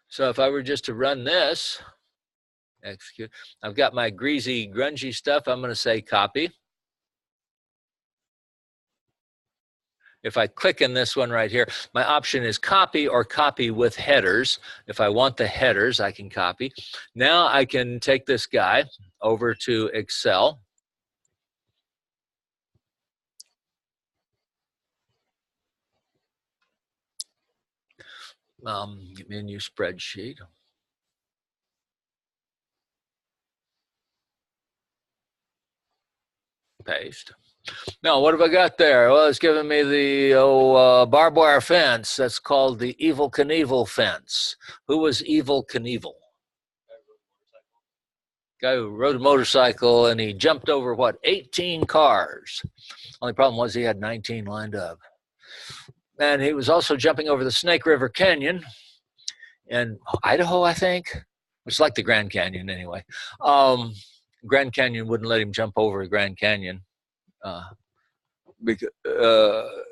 So if I were just to run this, execute, I've got my greasy, grungy stuff. I'm going to say copy. If I click in this one right here, my option is copy or copy with headers. If I want the headers, I can copy. Now I can take this guy over to Excel. Menu spreadsheet. Paste. Now, what have I got there? Well, it's giving me the barbed wire fence. That's called the Evel Knievel fence. Who was Evel Knievel? Guy who rode a motorcycle and he jumped over, what, 18 cars. Only problem was he had 19 lined up. And he was also jumping over the Snake River Canyon in Idaho, I think. It's like the Grand Canyon anyway. Grand Canyon wouldn't let him jump over the Grand Canyon.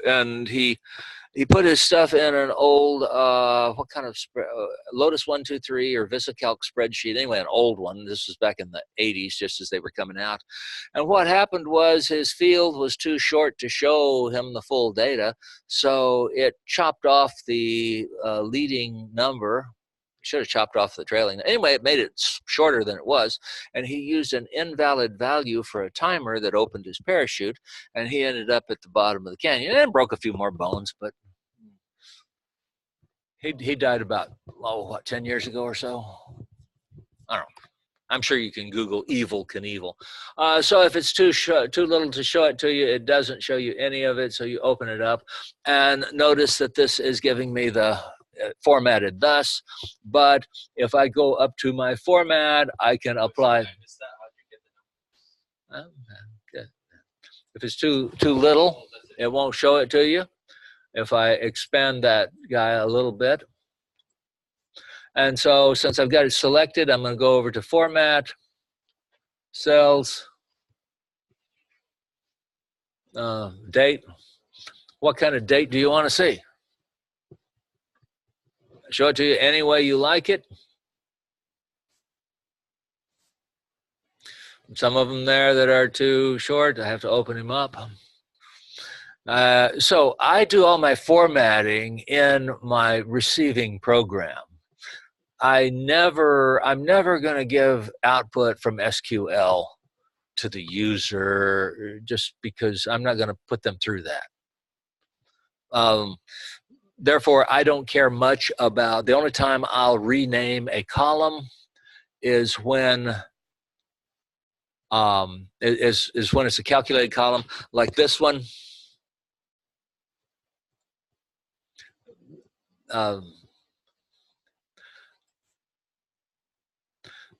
And he put his stuff in an old, what kind of Lotus 123 or VisiCalc spreadsheet, anyway, an old one. This was back in the 80s, just as they were coming out. And what happened was his field was too short to show him the full data, so it chopped off the leading number. Should have chopped off the trailing. Anyway, it made it shorter than it was, and he used an invalid value for a timer that opened his parachute, and he ended up at the bottom of the canyon and broke a few more bones, but he died about, 10 years ago or so? I don't know. I'm sure you can Google Evel Knievel. So if it's too little to show it to you, it doesn't show you any of it, so you open it up, and notice that this is giving me the formatted thus, but if I go up to my format, I can apply. If it's too little, it won't show it to you. If I expand that guy a little bit, and so since I've got it selected, I'm going to go over to Format, Cells, Date. What kind of date do you want to see? Show it to you any way you like it. Some of them there that are too short, I have to open them up. So I do all my formatting in my receiving program. I'm never going to give output from SQL to the user just because I'm not going to put them through that. Therefore, I don't care much about, the only time I'll rename a column is when is when it's a calculated column, like this one.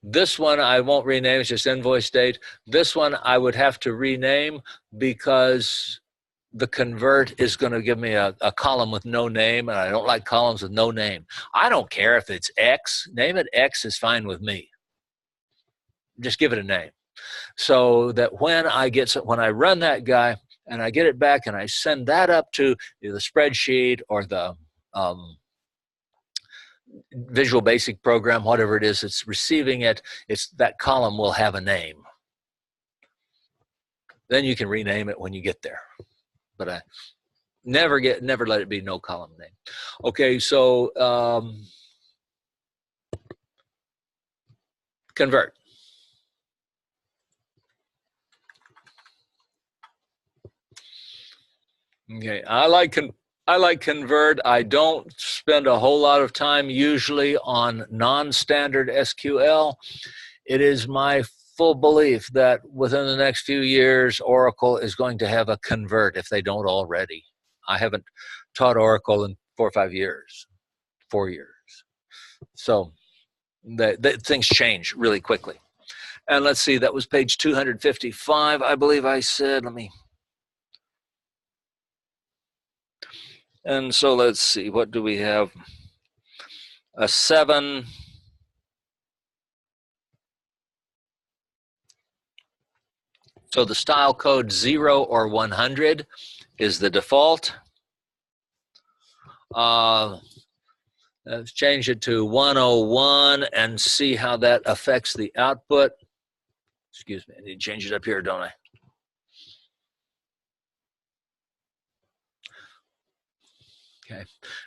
This one I won't rename, it's just invoice date. This one I would have to rename because the convert is going to give me a column with no name, and I don't like columns with no name. I don't care if it's X. Name it X is fine with me. Just give it a name. So that when I run that guy and I get it back and I send that up to the spreadsheet or the Visual Basic program, whatever it is that's receiving it, that column will have a name. Then you can rename it when you get there. But I never let it be no column name. Okay, so convert. Okay, I like convert. I don't spend a whole lot of time usually on non-standard SQL. It is my full belief that within the next few years, Oracle is going to have a convert if they don't already. I haven't taught Oracle in 4 or 5 years, 4 years. So things change really quickly. And let's see, that was page 255, I believe I said. And so let's see, what do we have? A 7. So the style code 0 or 100 is the default. Let's change it to 101 and see how that affects the output. Excuse me, I need to change it up here, don't I? Okay,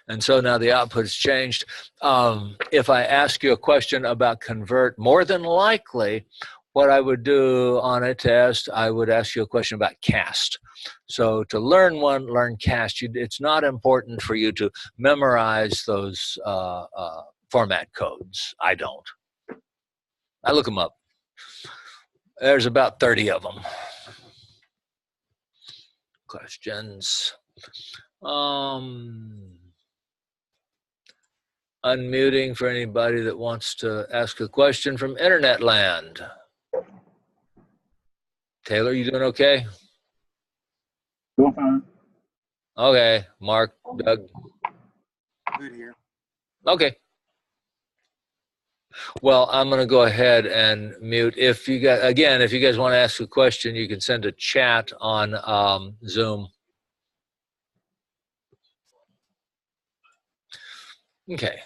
and so now the output has changed. If I ask you a question about convert, more than likely, what I would do on a test, I would ask you a question about cast. So to learn cast. It's not important for you to memorize those format codes. I don't. I look them up. There's about 30 of them. Questions. Unmuting for anybody that wants to ask a question from internet land. Taylor, you doing okay? Doing fine. Okay. Mark, Doug. Good here. Okay. Well, I'm going to go ahead and mute. If you guys, again, if you guys want to ask a question, you can send a chat on Zoom. Okay.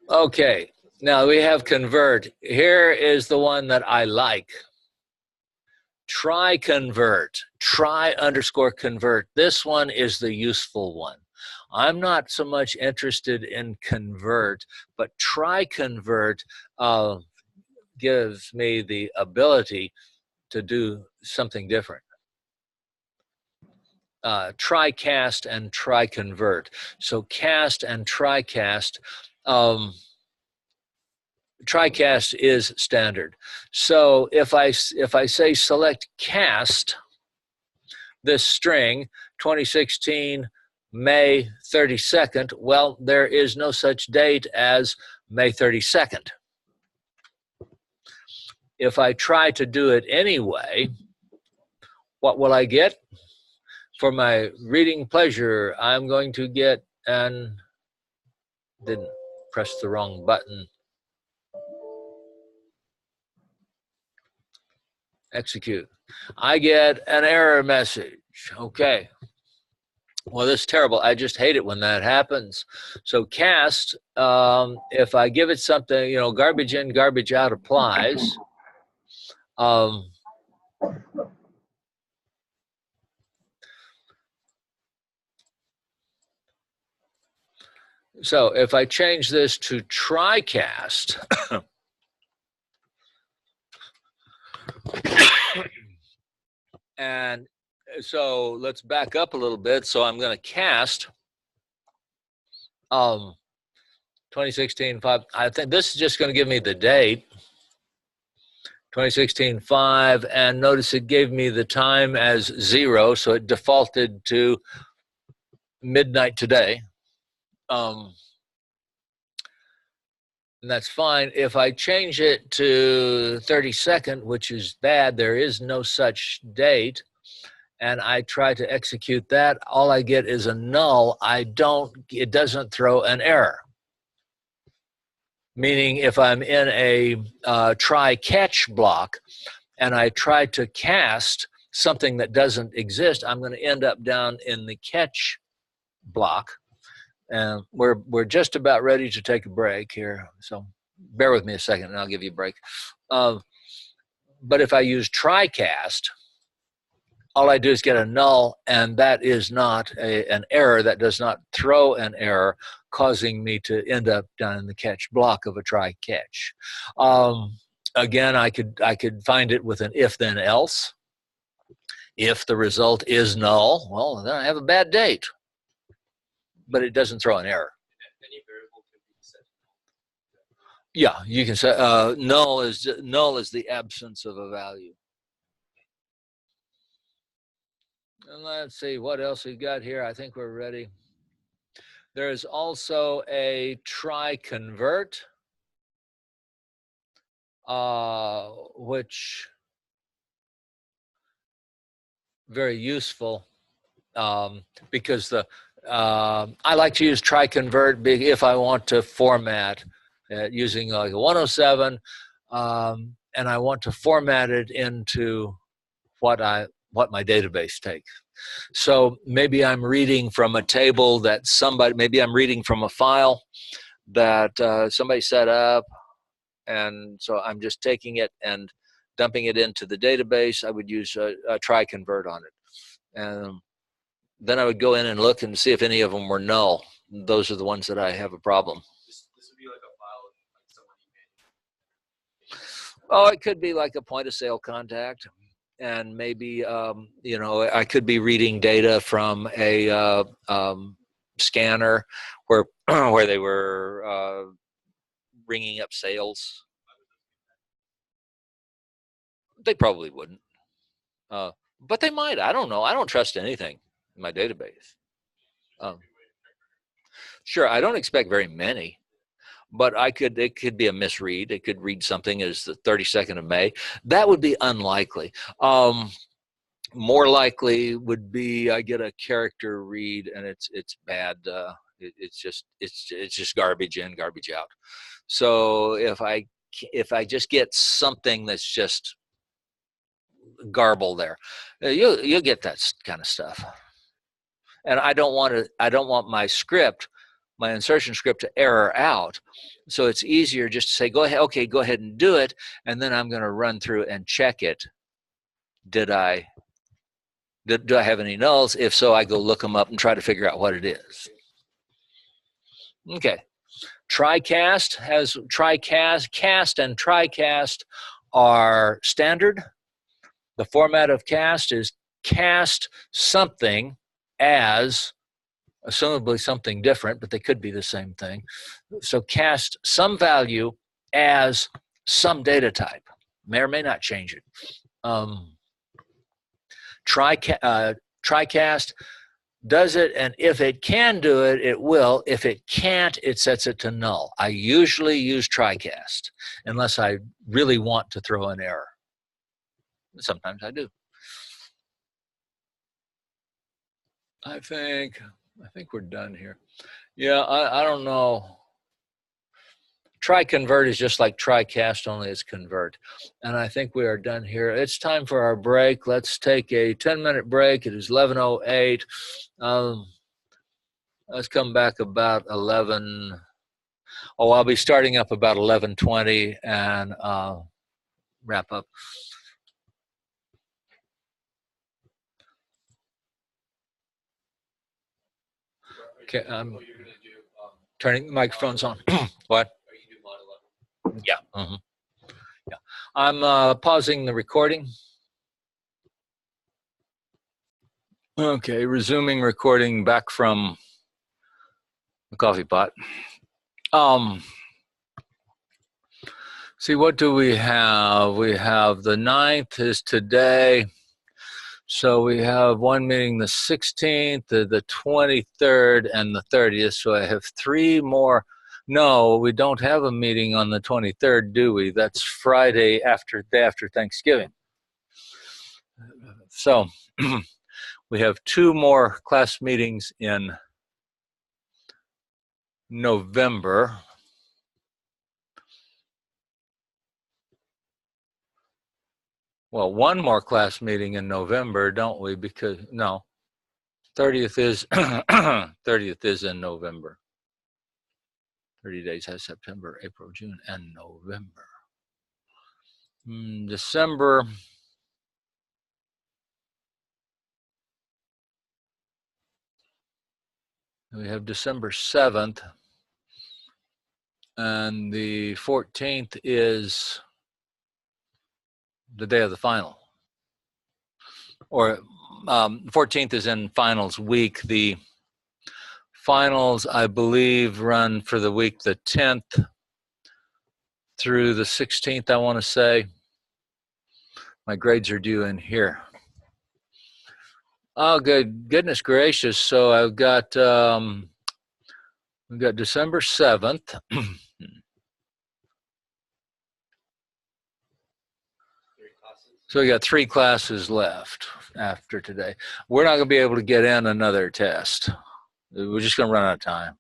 Okay. Now we have convert. Here is the one that I like. Try convert. Try underscore convert. This one is the useful one. I'm not so much interested in convert, but try convert gives me the ability to do something different. Try cast and try convert. So cast and try cast. TriCast is standard. So if I say select cast this string 2016 May 32nd, well, there is no such date as May 32nd. If I try to do it anyway, what will I get? For my reading pleasure, I'm going to get an, didn't press the wrong button. Execute. I get an error message. Okay. Well, this is terrible. I just hate it when that happens. So cast, if I give it something, garbage in, garbage out applies. So if I change this to try cast, and so let's back up a little bit. So I'm going to cast 2016-5. I think this is just going to give me the date, 2016-5, and notice it gave me the time as 0, so it defaulted to midnight today. And that's fine. If I change it to 32nd, which is bad, there is no such date, and I try to execute that, all I get is a null. It doesn't throw an error. Meaning if I'm in a try catch block and I try to cast something that doesn't exist, I'm going to end up down in the catch block. And we're just about ready to take a break here, so bear with me a second and I'll give you a break. But if I use try cast, all I do is get a null, and that is not an error. That does not throw an error, causing me to end up down in the catch block of a try catch. Again, I could find it with an if then else. If the result is null, well, then I have a bad date. But it doesn't throw an error. Any variable can be set. Yeah, you can say null is the absence of a value. And let's see what else we got here. I think we're ready. There is also a try convert, which very useful because I like to use try convert if I want to format using like a 107, and I want to format it into what my database takes. So maybe I'm reading from a table that maybe I'm reading from a file that somebody set up, and so I'm just taking it and dumping it into the database. I would use a try convert on it. And then I would go in and look and see if any of them were null. Those are the ones that I have a problem. This would be like a file like somebody made. Oh, it could be like a point of sale contact. And maybe, I could be reading data from a scanner where they were ringing up sales. They probably wouldn't. But they might. I don't know. I don't trust anything in my database. Sure, I don't expect very many, but it could be a misread. It could read something as the 32nd of May. That would be unlikely. More likely would be I get a character read and it's bad. It's just garbage in, garbage out. So if I just get something that's just garble there, you'll get that kind of stuff. And I don't want my insertion script to error out. So it's easier just to say, go ahead, okay, go ahead and do it, and then I'm going to run through and check it. Do I have any nulls? If so, I go look them up and try to figure out what it is. Okay. TriCast cast and TriCast are standard. The format of cast is cast something as, assumably something different, but they could be the same thing. So cast some value as some data type. May or may not change it. TriCast does it, and if it can do it, it will. If it can't, it sets it to null. I usually use TriCast unless I really want to throw an error. Sometimes I do. I think we're done here. Yeah, I don't know. TriConvert is just like TriCast, only it's convert. And I think we are done here. It's time for our break. Let's take a 10-minute break. It is 11:08. Let's come back about 11. Oh, I'll be starting up about 11:20 and wrap up. Okay, turning the microphones on. What? Yeah. Mm-hmm. Yeah. I'm pausing the recording. Okay, resuming recording back from the coffee pot. See, what do we have? We have the 9th is today. So we have one meeting the 16th, the 23rd, and the 30th. So I have 3 more. No, we don't have a meeting on the 23rd, do we? That's Friday day after Thanksgiving. So we have 2 more class meetings in November. Well, 1 more class meeting in November, don't we? Because, no, 30th is 30th is in November. 30 days has September, April, June, and November. December. We have December 7th. And the 14th is the day of the final. Or 14th is in finals week. The finals, I believe, run for the week the 10th through the 16th, I want to say. My grades are due in here. Oh, goodness gracious. So I've got, we've got December 7th. So we got 3 classes left after today. We're not going to be able to get in another test. We're just going to run out of time.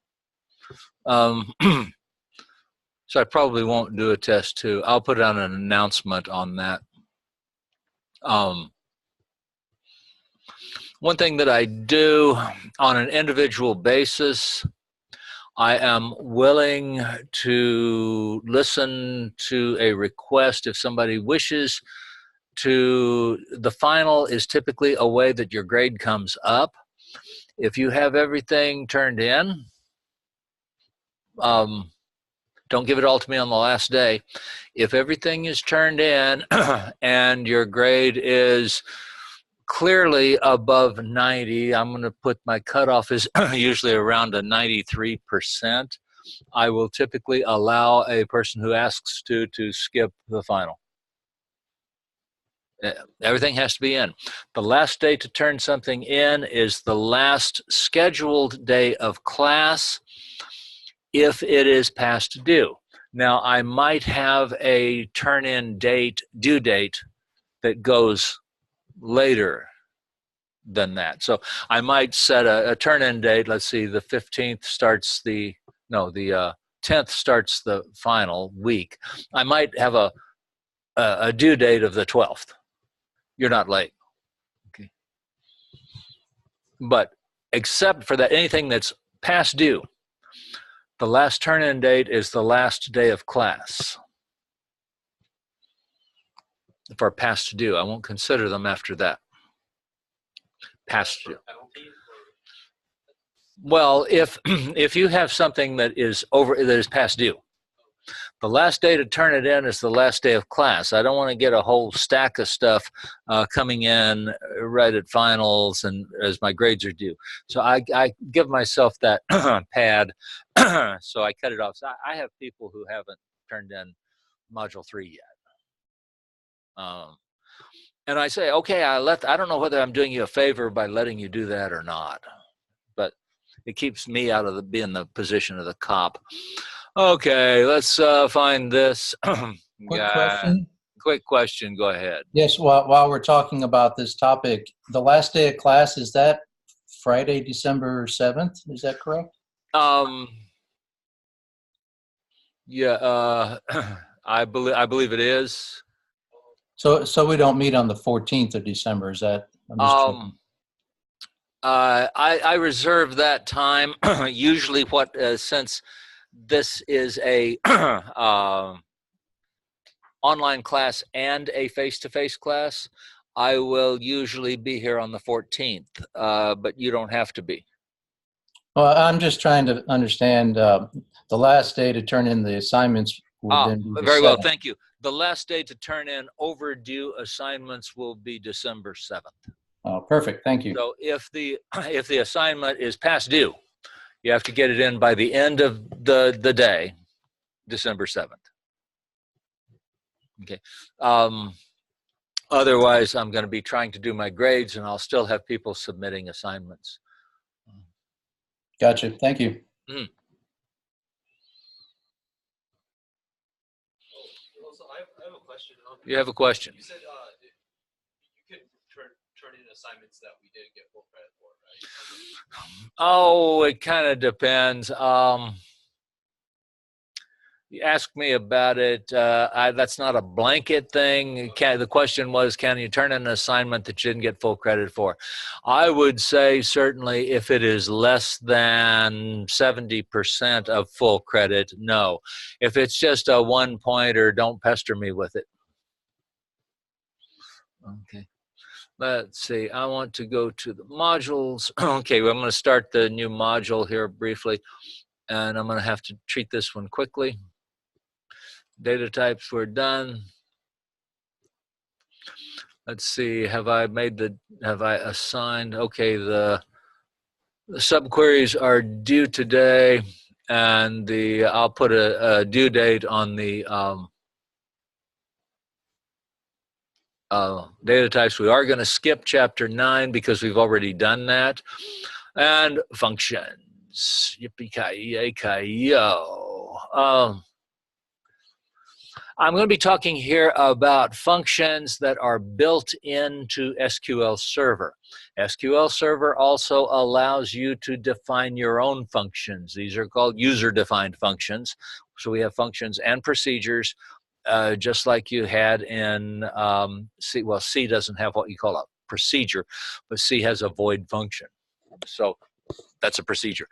So I probably won't do a test 2. I'll put out an announcement on that. One thing that I do on an individual basis, I am willing to listen to a request if somebody wishes to. The final is typically a way that your grade comes up. If you have everything turned in, don't give it all to me on the last day. If everything is turned in and your grade is clearly above 90, I'm going to put my cutoff is usually around a 93%. I will typically allow a person who asks to skip the final. Everything has to be in. The last day to turn something in is the last scheduled day of class if it is past due. Now, I might have a turn-in date, due date, that goes later than that. So I might set a turn-in date. Let's see, the 15th starts the 10th starts the final week. I might have a due date of the 12th. You're not late. Okay. But except for that, anything that's past due, the last turn-in date is the last day of class. For past due, I won't consider them after that. Past due. Well, if you have something that is past due, the last day to turn it in is the last day of class. I don't want to get a whole stack of stuff coming in right at finals and as my grades are due. So I give myself that pad, so I cut it off. So I have people who haven't turned in Module 3 yet. And I say, okay, I don't know whether I'm doing you a favor by letting you do that or not, but it keeps me out of being the position of the cop. Okay, let's find this. Quick question. Quick question, go ahead. Yes, while we're talking about this topic, the last day of class, is that Friday, December 7th? Is that correct? Yeah, I believe it is. So we don't meet on the 14th of December, is that? I'm just checking. I reserve that time. Usually since this is a online class and a face-to-face class, I will usually be here on the 14th, but you don't have to be. Well, I'm just trying to understand the last day to turn in the assignments will then be the very well, 7th. thank you. The last day to turn in overdue assignments will be December 7th. Oh, perfect. Thank you. So if the assignment is past due, you have to get it in by the end of the day, December 7th. Okay. Otherwise, I'm going to be trying to do my grades, and I'll still have people submitting assignments. Gotcha. Thank you. Mm. Also, I have a question. You have a question? You said you could turn in assignments that we didn't get full credit for, right? Oh, it kind of depends. You asked me about it. That's not a blanket thing. The question was, can you turn in an assignment that you didn't get full credit for? I would say certainly if it is less than 70% of full credit, no. If it's just a 1-pointer, don't pester me with it. Okay. Let's see. I want to go to the modules. Okay, well, I'm going to start the new module here briefly, and I'm going to have to treat this one quickly. Data types were done. Let's see, have I assigned, okay, the subqueries are due today, and I'll put a due date on the data types. We are going to skip chapter 9 because we've already done that. And functions, yippee-ki-yay-ki-yo. I'm going to be talking here about functions that are built into SQL Server. SQL Server also allows you to define your own functions. These are called user-defined functions. So we have functions and procedures, just like you had in C. Well, C doesn't have what you call a procedure, but C has a void function. So that's a procedure.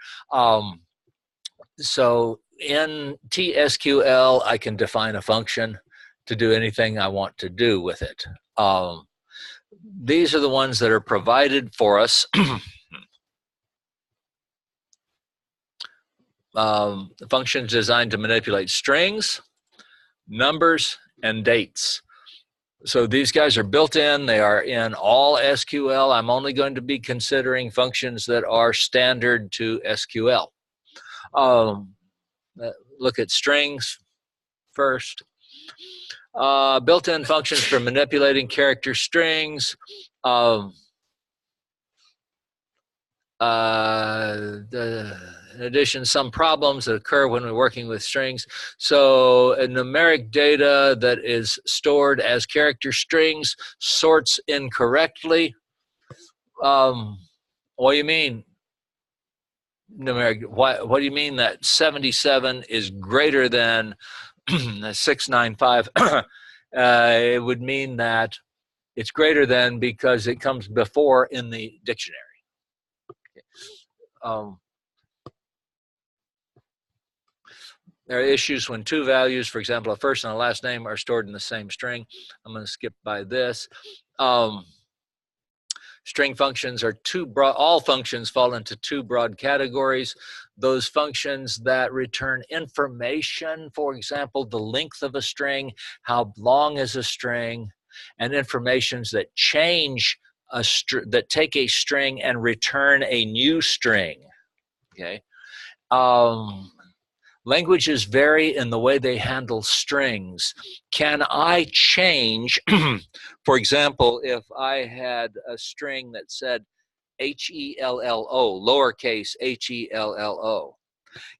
So in TSQL, I can define a function to do anything I want to do with it. These are the ones that are provided for us. Functions designed to manipulate strings, numbers, and dates. So these guys are built in. They are in all SQL. I'm only going to be considering functions that are standard to SQL. Look at strings first. Built-in functions for manipulating character strings. In addition, some problems that occur when we're working with strings. So a numeric data that is stored as character strings sorts incorrectly. What do you mean? Numeric, what do you mean that 77 is greater than 695? It would mean that it's greater than because it comes before in the dictionary. There are issues when two values, for example, a first and a last name, are stored in the same string. I'm going to skip by this. String functions are too broad. All functions fall into two broad categories. Those functions that return information, for example, the length of a string, how long is a string, and informations that change that take a string and return a new string. Okay. Languages vary in the way they handle strings. Can I change, for example, if I had a string that said H-E-L-L-O, lowercase H-E-L-L-O,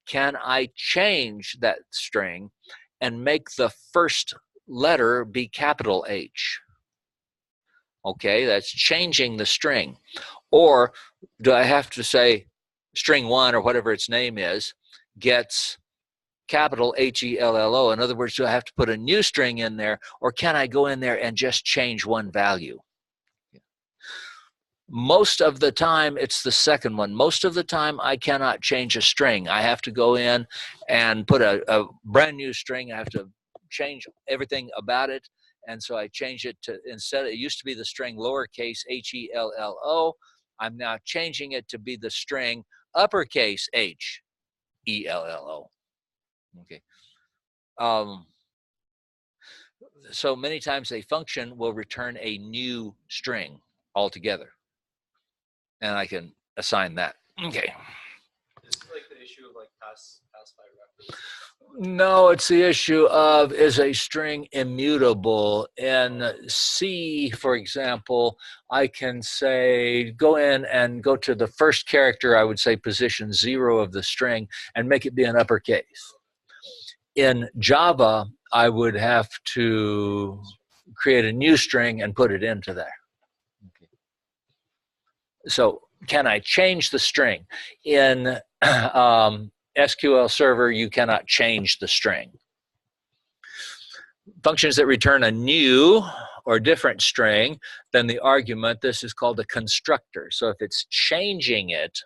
can I change that string and make the first letter be capital H? Okay, that's changing the string. Or do I have to say string 1 or whatever its name is gets capital H-E-L-L-O? In other words, do I have to put a new string in there, or can I go in there and just change one value? Most of the time, it's the second one. Most of the time, I cannot change a string. I have to go in and put a brand new string. I have to change everything about it. And so I change it to, instead, it used to be the string lowercase H-E-L-L-O. I'm now changing it to be the string uppercase H-E-L-L-O. Okay. So many times a function will return a new string altogether, and I can assign that. Okay. This is like the issue of like pass by reference. No, it's the issue of, is a string immutable? In C, for example, I can say, go in and go to the first character, I would say position 0 of the string, and make it be an uppercase. In Java, I would have to create a new string and put it into there. Okay. So can I change the string? In SQL Server, you cannot change the string. Functions that return a new or different string than the argument, this is called a constructor. So if it's changing it,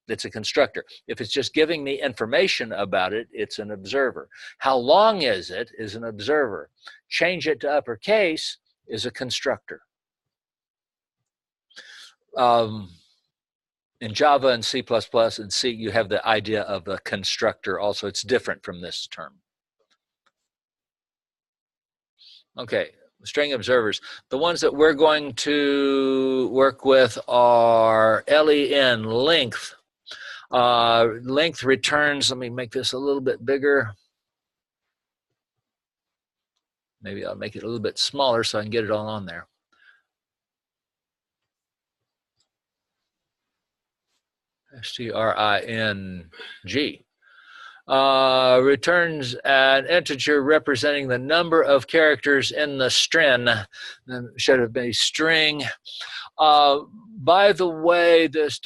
it's a constructor. If it's just giving me information about it, it's an observer. How long is it is an observer. Change it to uppercase is a constructor. In Java and C++ and C, you have the idea of a constructor also. It's different from this term. Okay, string observers. The ones that we're going to work with are len, length. Length returns, let me make this a little bit bigger. Maybe I'll make it a little bit smaller so I can get it all on there. string returns an integer representing the number of characters in the string. Should have been a string. By the way, this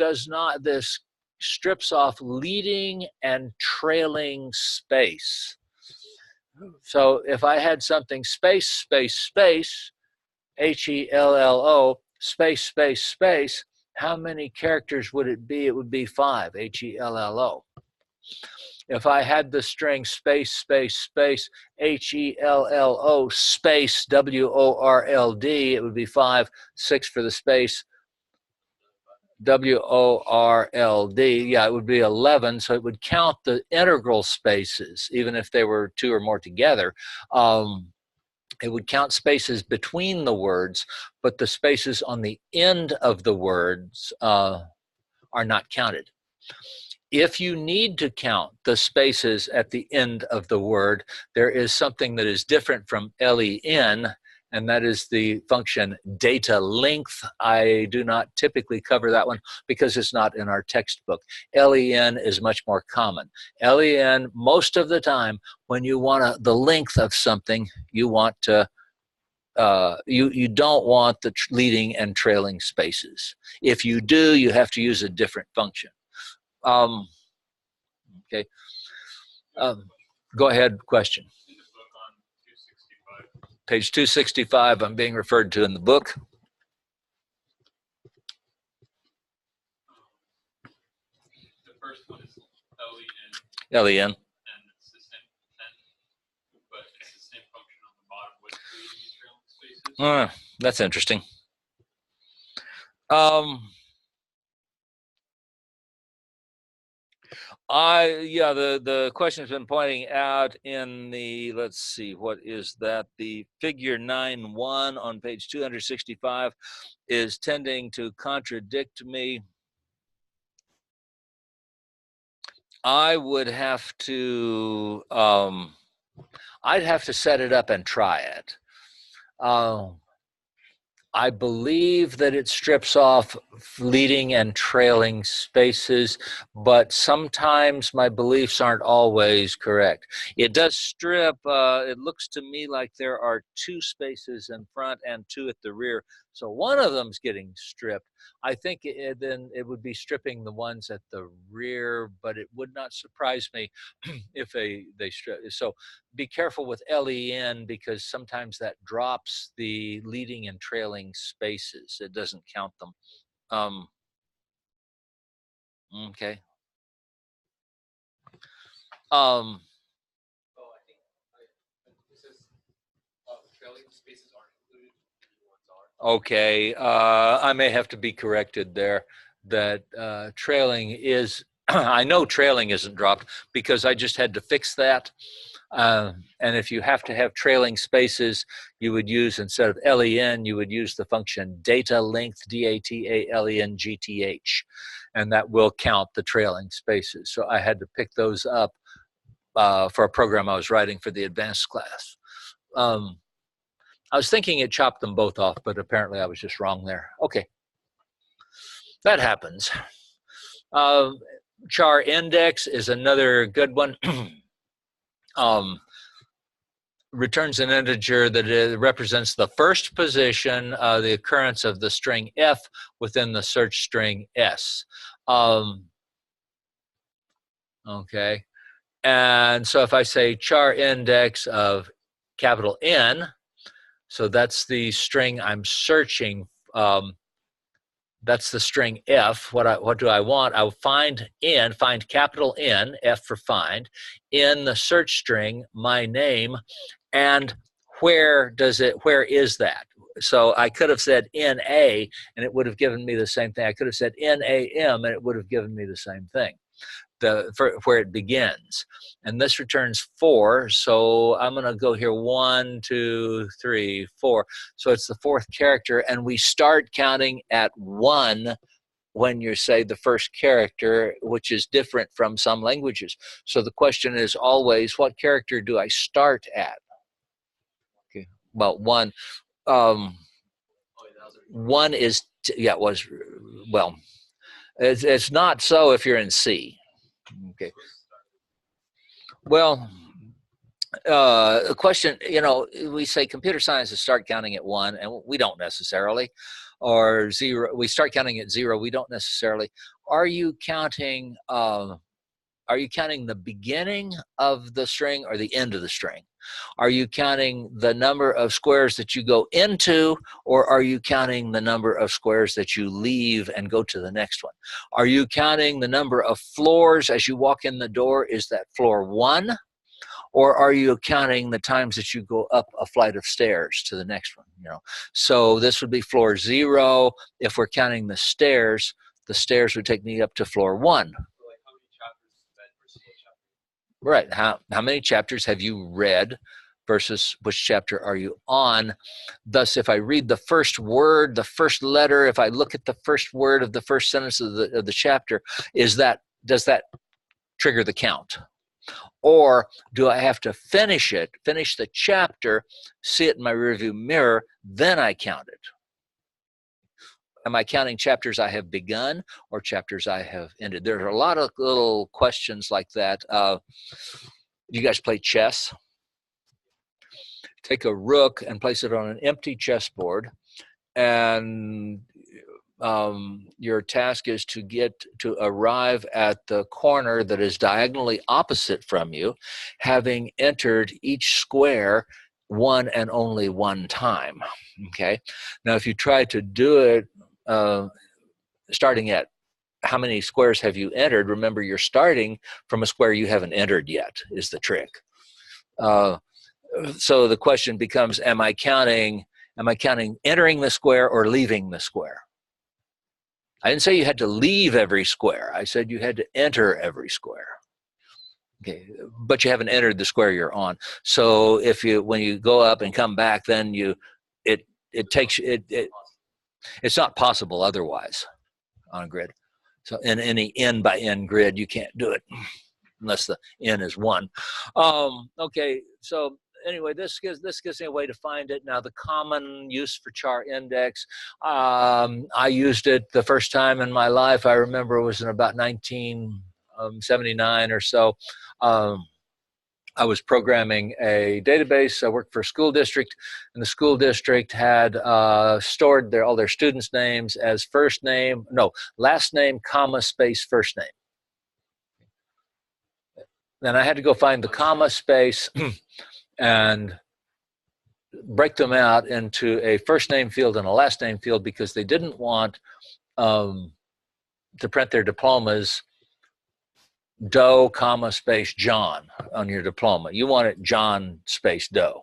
strips off leading and trailing space. So if I had something space, space, space, H-E-L-L-O, space, space, space, how many characters would it be? It would be 5, H-E-L-L-O. If I had the string space, space, space, H-E-L-L-O, space, W-O-R-L-D, it would be 5, 6 for the space, W-O-R-L-D, yeah, it would be 11, so it would count the integral spaces, even if they were 2 or more together. It would count spaces between the words, but the spaces on the end of the words are not counted. if you need to count the spaces at the end of the word, there is something that is different from len, and that is the function data length. I do not typically cover that one because it's not in our textbook. Len is much more common. Len, most of the time, when you want the length of something, you want to you don't want the leading and trailing spaces. If you do, you have to use a different function. Okay. Go ahead, question. Page 265, I'm being referred to in the book. The first one is LEN. and it's the same, but it's the same function on the bottom with leading and trailing spaces. That's interesting. Yeah, the question has been pointing out in the, let's see, what is that? The figure 9.1 on page 265 is tending to contradict me. I would have to, I'd have to set it up and try it. I believe that it strips off leading and trailing spaces, but sometimes my beliefs aren't always correct. It does strip, it looks to me like there are 2 spaces in front and 2 at the rear. So one of them's getting stripped. I think then it would be stripping the ones at the rear, but it would not surprise me if they strip. So be careful with LEN because sometimes that drops the leading and trailing spaces. It doesn't count them. Okay. Oh, I think this is trailing spaces aren't included. New ones are. Okay, I may have to be corrected there that trailing is, I know trailing isn't dropped because I just had to fix that. And if you have to have trailing spaces, you would use, instead of LEN, you would use the function data length, DATALENGTH, and that will count the trailing spaces. So I had to pick those up for a program I was writing for the advanced class. I was thinking it chopped them both off, but apparently I was just wrong there. Okay, that happens. Char index is another good one. Returns an integer that represents the first position, the occurrence of the string F within the search string S. Okay, and so if I say char index of capital N, so that's the string I'm searching. That's the string F. What do I want? I'll find N, find capital N, F for find, in the search string, my name, and where is that? So I could have said NA, and it would have given me the same thing. I could have said NAM, and it would have given me the same thing. Where it begins, and this returns 4. So I'm going to go here 1, 2, 3, 4. So it's the 4th character, and we start counting at 1 when you say the first character, which is different from some languages. So the question is always, what character do I start at? Okay, well, 1. 1 is well. It's not so if you're in C. Okay. Well, the question, we say computer scientists start counting at 1, and we don't necessarily, or 0. We start counting at 0. We don't necessarily. Are you counting the beginning of the string or the end of the string? Are you counting the number of squares that you go into, or are you counting the number of squares that you leave and go to the next one? Are you counting the number of floors as you walk in the door? Is that floor 1? Or are you counting the times that you go up a flight of stairs to the next one? So this would be floor 0. If we're counting the stairs would take me up to floor 1. Right. How many chapters have you read versus which chapter are you on? Thus, if I read the first word, the first letter, if I look at the first word of the first sentence of the chapter, is that does that trigger the count? Or do I have to finish it, finish the chapter, see it in my rearview mirror, then I count it? Am I counting chapters I have begun or chapters I have ended? There are a lot of little questions like that. You guys play chess? Take a rook and place it on an empty chessboard, and your task is to arrive at the corner that is diagonally opposite from you, having entered each square one and only one time. Okay. Now, if you try to do it starting at how many squares have you entered, remember you're starting from a square you haven't entered yet is the trick. So the question becomes, am I counting entering the square or leaving the square? I didn't say you had to leave every square. I said you had to enter every square. Okay, but you haven't entered the square you're on. So if when you go up and come back, then it's not possible otherwise on a grid. So in any n by n grid, you can't do it unless the n is 1. Okay, so anyway, this gives me a way to find it. Now, the common use for char index, I used it the first time in my life. I remember it was in about 1979 or so. I was programming a database. I worked for a school district, and the school district had stored all their students' names as last name, comma, space, first name. Then I had to go find the comma, space, and break them out into a first name field and a last name field because they didn't want to print their diplomas Doe, comma, space, John on your diploma. You want it John, space, Doe.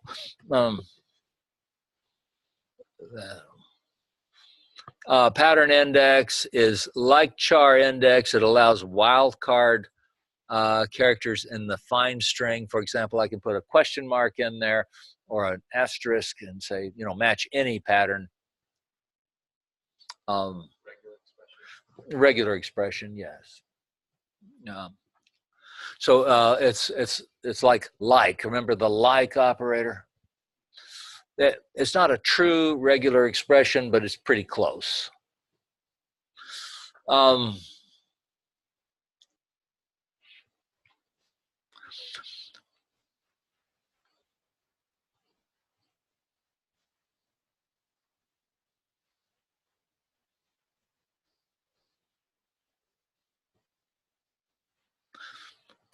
Pattern index is like char index. It allows wildcard characters in the find string. For example, I can put a question mark in there or an asterisk and say, match any pattern. Regular expression, yes. So it's like. Remember the like operator? It's not a true regular expression, but it's pretty close.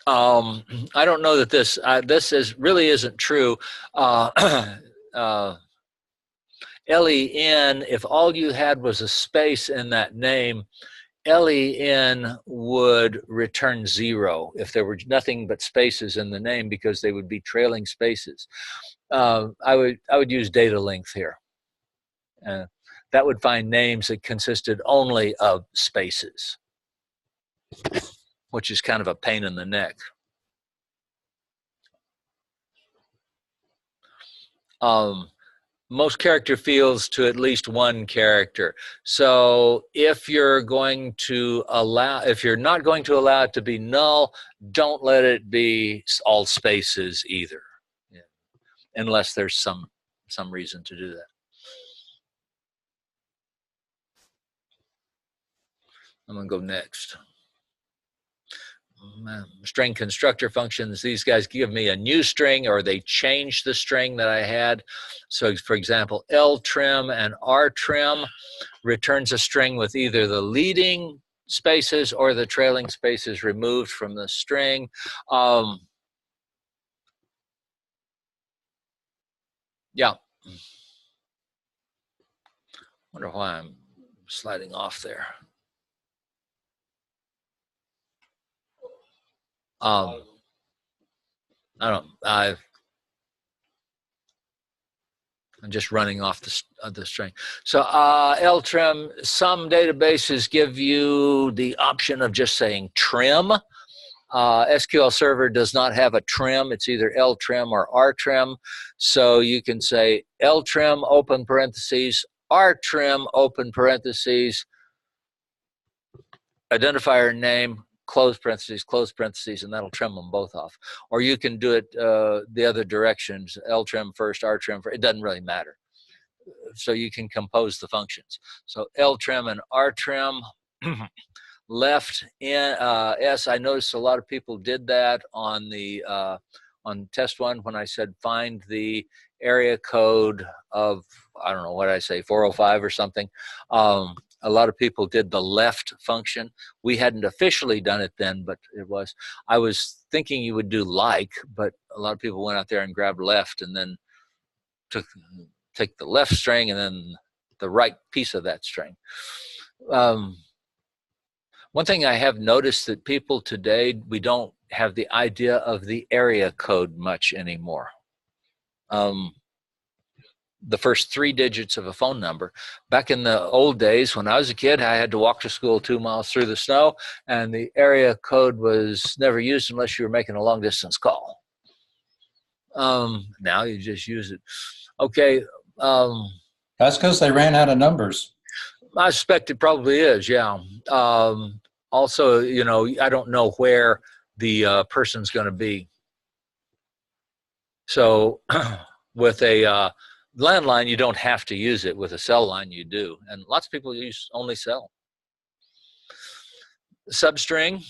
I don't know that this really isn't true. LEN, if all you had was a space in that name, LEN would return 0 if there were nothing but spaces in the name because they would be trailing spaces. I would use data length here. That would find names that consisted only of spaces, which is kind of a pain in the neck. Most character fields to at least one character. So if you're not going to allow it to be null, don't let it be all spaces either, unless there's some reason to do that. I'm gonna go next. String constructor functions, these guys give me a new string or they change the string that I had. So for example, ltrim and rtrim returns a string with either the leading spaces or the trailing spaces removed from the string. Yeah. Wonder why I'm sliding off there. I don't. I'm just running off the string. So ltrim. Some databases give you the option of just saying trim. SQL Server does not have a trim. It's either ltrim or rtrim. So you can say ltrim open parentheses, rtrim open parentheses, identifier name close parentheses, and that'll trim them both off. Or you can do it the other directions, L trim first, R trim first. It doesn't really matter. So you can compose the functions. So L trim and R trim. Left in S. I noticed a lot of people did that on the on test one when I said find the area code of, I don't know what I say, 405 or something. A lot of people did the left function. We hadn't officially done it then, but it was. I was thinking you would do like, but a lot of people went out there and grabbed left and then take the left string and then the right piece of that string. One thing I have noticed that people today, we don't have the idea of the area code much anymore. The first 3 digits of a phone number. Back in the old days, when I was a kid, I had to walk to school 2 miles through the snow, and the area code was never used unless you were making a long distance call. Now you just use it. Okay. That's because they ran out of numbers. I suspect it probably is, yeah. Also, you know, I don't know where the person's going to be. So with a landline, you don't have to use it. With a cell line, you do. And lots of people use only cell. Substring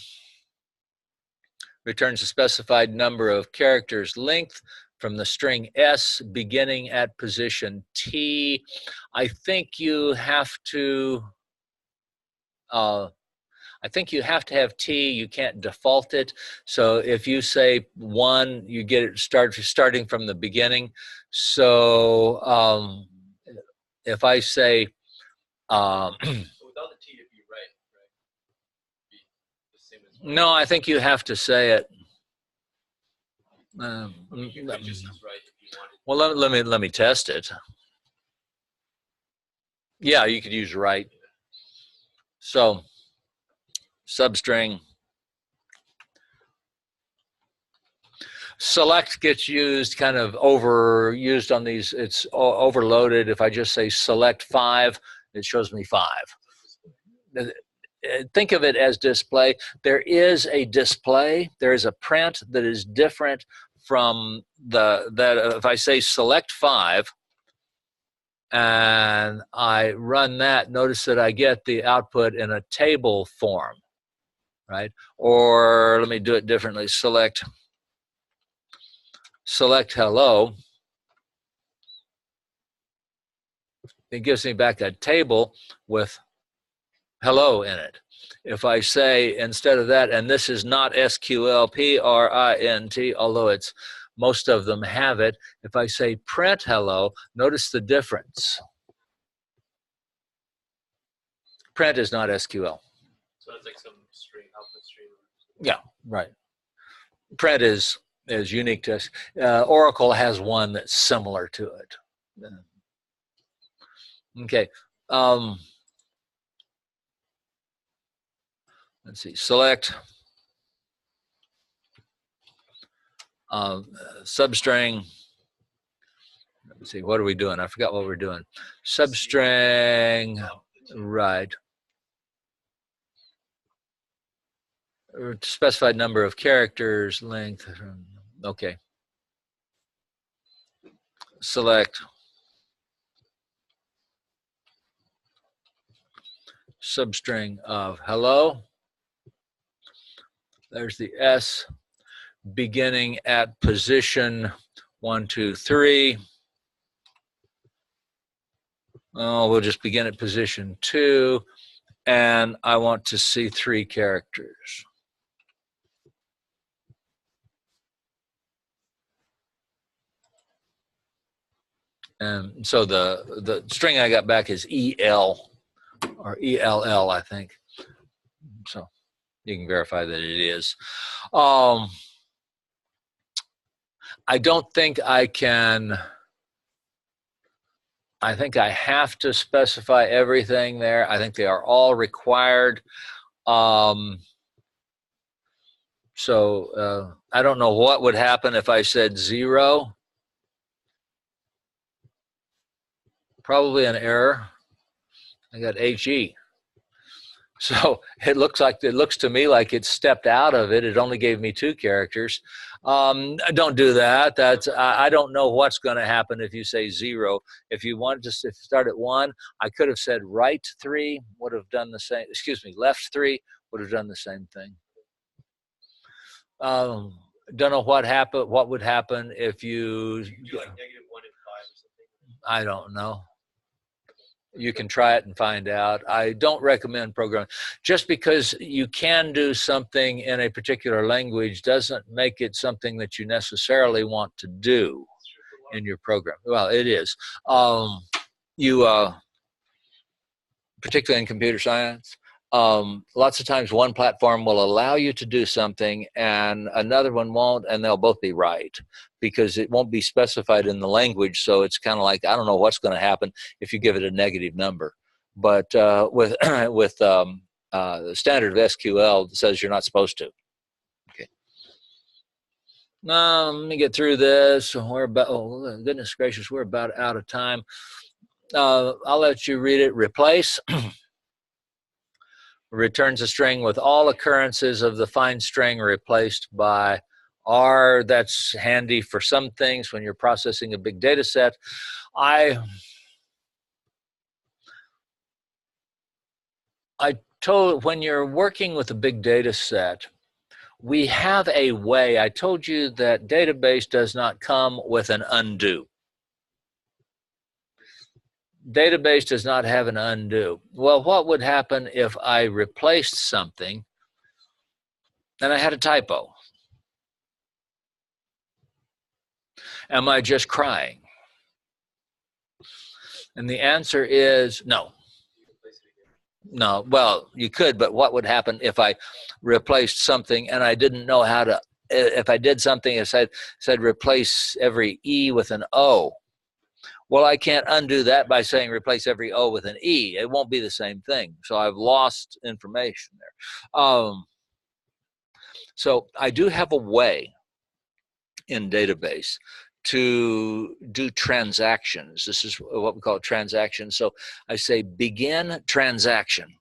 returns a specified number of characters length from the string S beginning at position T. I think you have to have T. You can't default it. So if you say 1, you get it starting from the beginning. So if I say So without the T, it'd be right? Be the same as right. no, I think you have to say it. You could just use right if you wanted. Well, let me test it. Yeah, you could use right. So substring select gets used kind of overused on these. It's overloaded. If I just say select 5, it shows me 5. Think of it as display. There is a display. There is a print that is different from that. If I say select 5 and I run that, notice that I get the output in a table form, right? Or let me do it differently. Select hello. It gives me back a table with hello in it. If I say instead of that, and this is not SQL, print, although most of them have it. If I say print hello, notice the difference. Print is not SQL. So that's like some string, output string. Yeah, right. Print is unique to us. Oracle has one that's similar to it. Okay. Let's see, select substring. Let's see, what are we doing? I forgot what we're doing. Substring, right. Specified number of characters, length, okay. Select substring of hello. There's the S beginning at position 1, 2, 3. Oh, we'll just begin at position 2, and I want to see 3 characters. And so the string I got back is EL or ELL, I think. So you can verify that it is. I don't think I can. I think I have to specify everything there. I think they are all required. So I don't know what would happen if I said 0. Probably an error. I got HE. So it looks to me like it stepped out of it. It only gave me 2 characters. Don't do that. I don't know what's going to happen if you say 0. If you wanted to start at 1, I could have said right 3 would have done the same. Excuse me, left 3 would have done the same thing. Don't know what would happen if you. Do like -1 and 5 or something. I don't know. You can try it and find out. I don't recommend programming. Just because you can do something in a particular language doesn't make it something that you necessarily want to do in your program. Well, it is. Particularly in computer science, lots of times one platform will allow you to do something and another one won't, and they'll both be right because it won't be specified in the language. So it's kind of like, I don't know what's going to happen if you give it a negative number. But with the standard of SQL, it says you're not supposed to. Okay. Now, let me get through this. We're about, oh, goodness gracious, we're about out of time. I'll let you read it. Replace. Returns a string with all occurrences of the find string replaced by R. That's handy for some things when you're processing a big data set. I told, when you're working with a big data set, we have a way. I told you that database does not come with an undo. Database does not have an undo. Well, what would happen if I replaced something and I had a typo? Am I just crying? And the answer is no. No, well, you could, but what would happen if I replaced something and I didn't know how to, if I did something and said replace every E with an O? Well, I can't undo that by saying replace every O with an E. It won't be the same thing. So I've lost information there. So I do have a way in database to do transactions. This is what we call transactions. So I say begin transaction.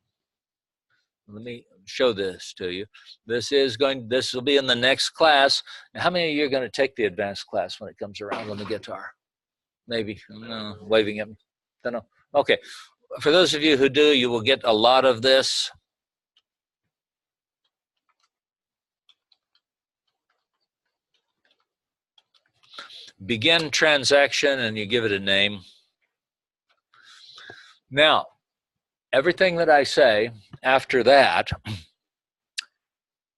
Let me show this to you. This will be in the next class. How many of you are going to take the advanced class when it comes around on the guitar? Maybe. No, waving at me. Don't know. Okay. For those of you who do, you will get a lot of this. Begin transaction, and you give it a name. Now, everything that I say after that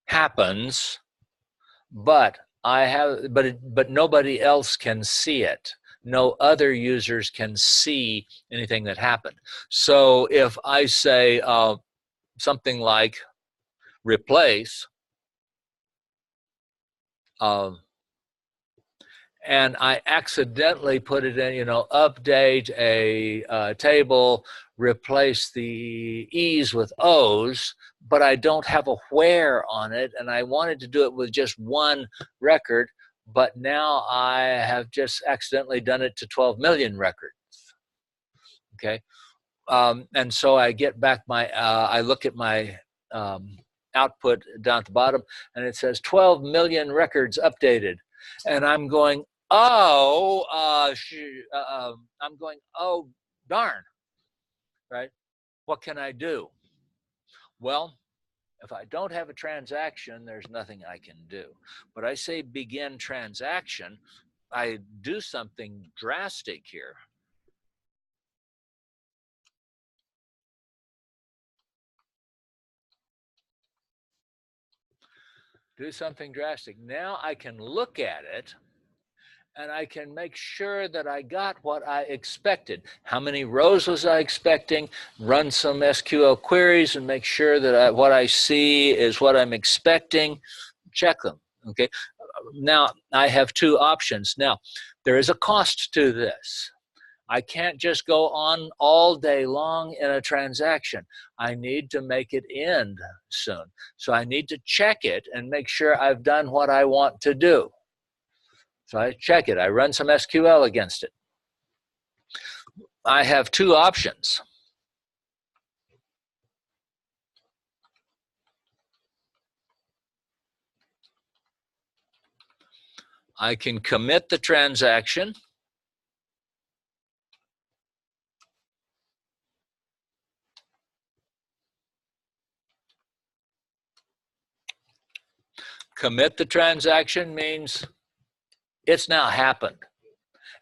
happens, but nobody else can see it. No other users can see anything that happened. So if I say something like replace, and I accidentally put it in, update a table, replace the E's with O's, but I don't have a where on it, and I wanted to do it with just one record, but now I have just accidentally done it to 12 million records. Okay, and so I get back I look at my output down at the bottom, and it says 12 million records updated, and I'm going, oh, oh, darn, right? What can I do? Well, if I don't have a transaction, there's nothing I can do. But I say begin transaction, I do something drastic here. Do something drastic. Now I can look at it and I can make sure that I got what I expected. How many rows was I expecting? Run some SQL queries and make sure that what I see is what I'm expecting. Check them, okay? Now, I have 2 options. Now, there is a cost to this. I can't just go on all day long in a transaction. I need to make it end soon. So I need to check it and make sure I've done what I want to do. So I check it. I run some SQL against it. I have 2 options. I can commit the transaction. Commit the transaction means it's now happened.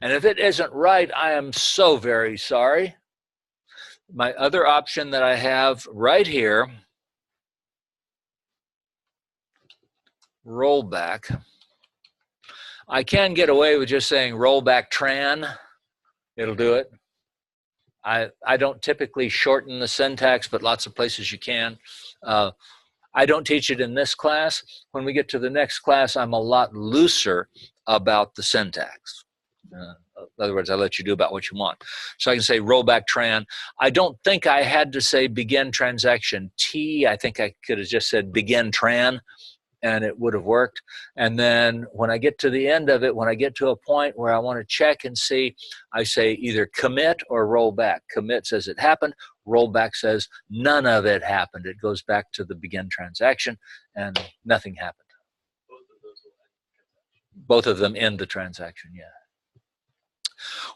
And if it isn't right, I am so very sorry. My other option that I have right here, rollback. I can get away with just saying rollback tran. It'll do it. I don't typically shorten the syntax, but lots of places you can. I don't teach it in this class. When we get to the next class, I'm a lot looser about the syntax. In other words, I let you do about what you want. So I can say rollback tran. I don't think I had to say begin transaction T. I think I could have just said begin tran, and it would have worked. And then when I get to the end of it, when I get to a point where I want to check and see, I say either commit or roll back. Commit says it happened. Rollback says none of it happened. It goes back to the begin transaction and nothing happened. Both of them end the transaction, yeah.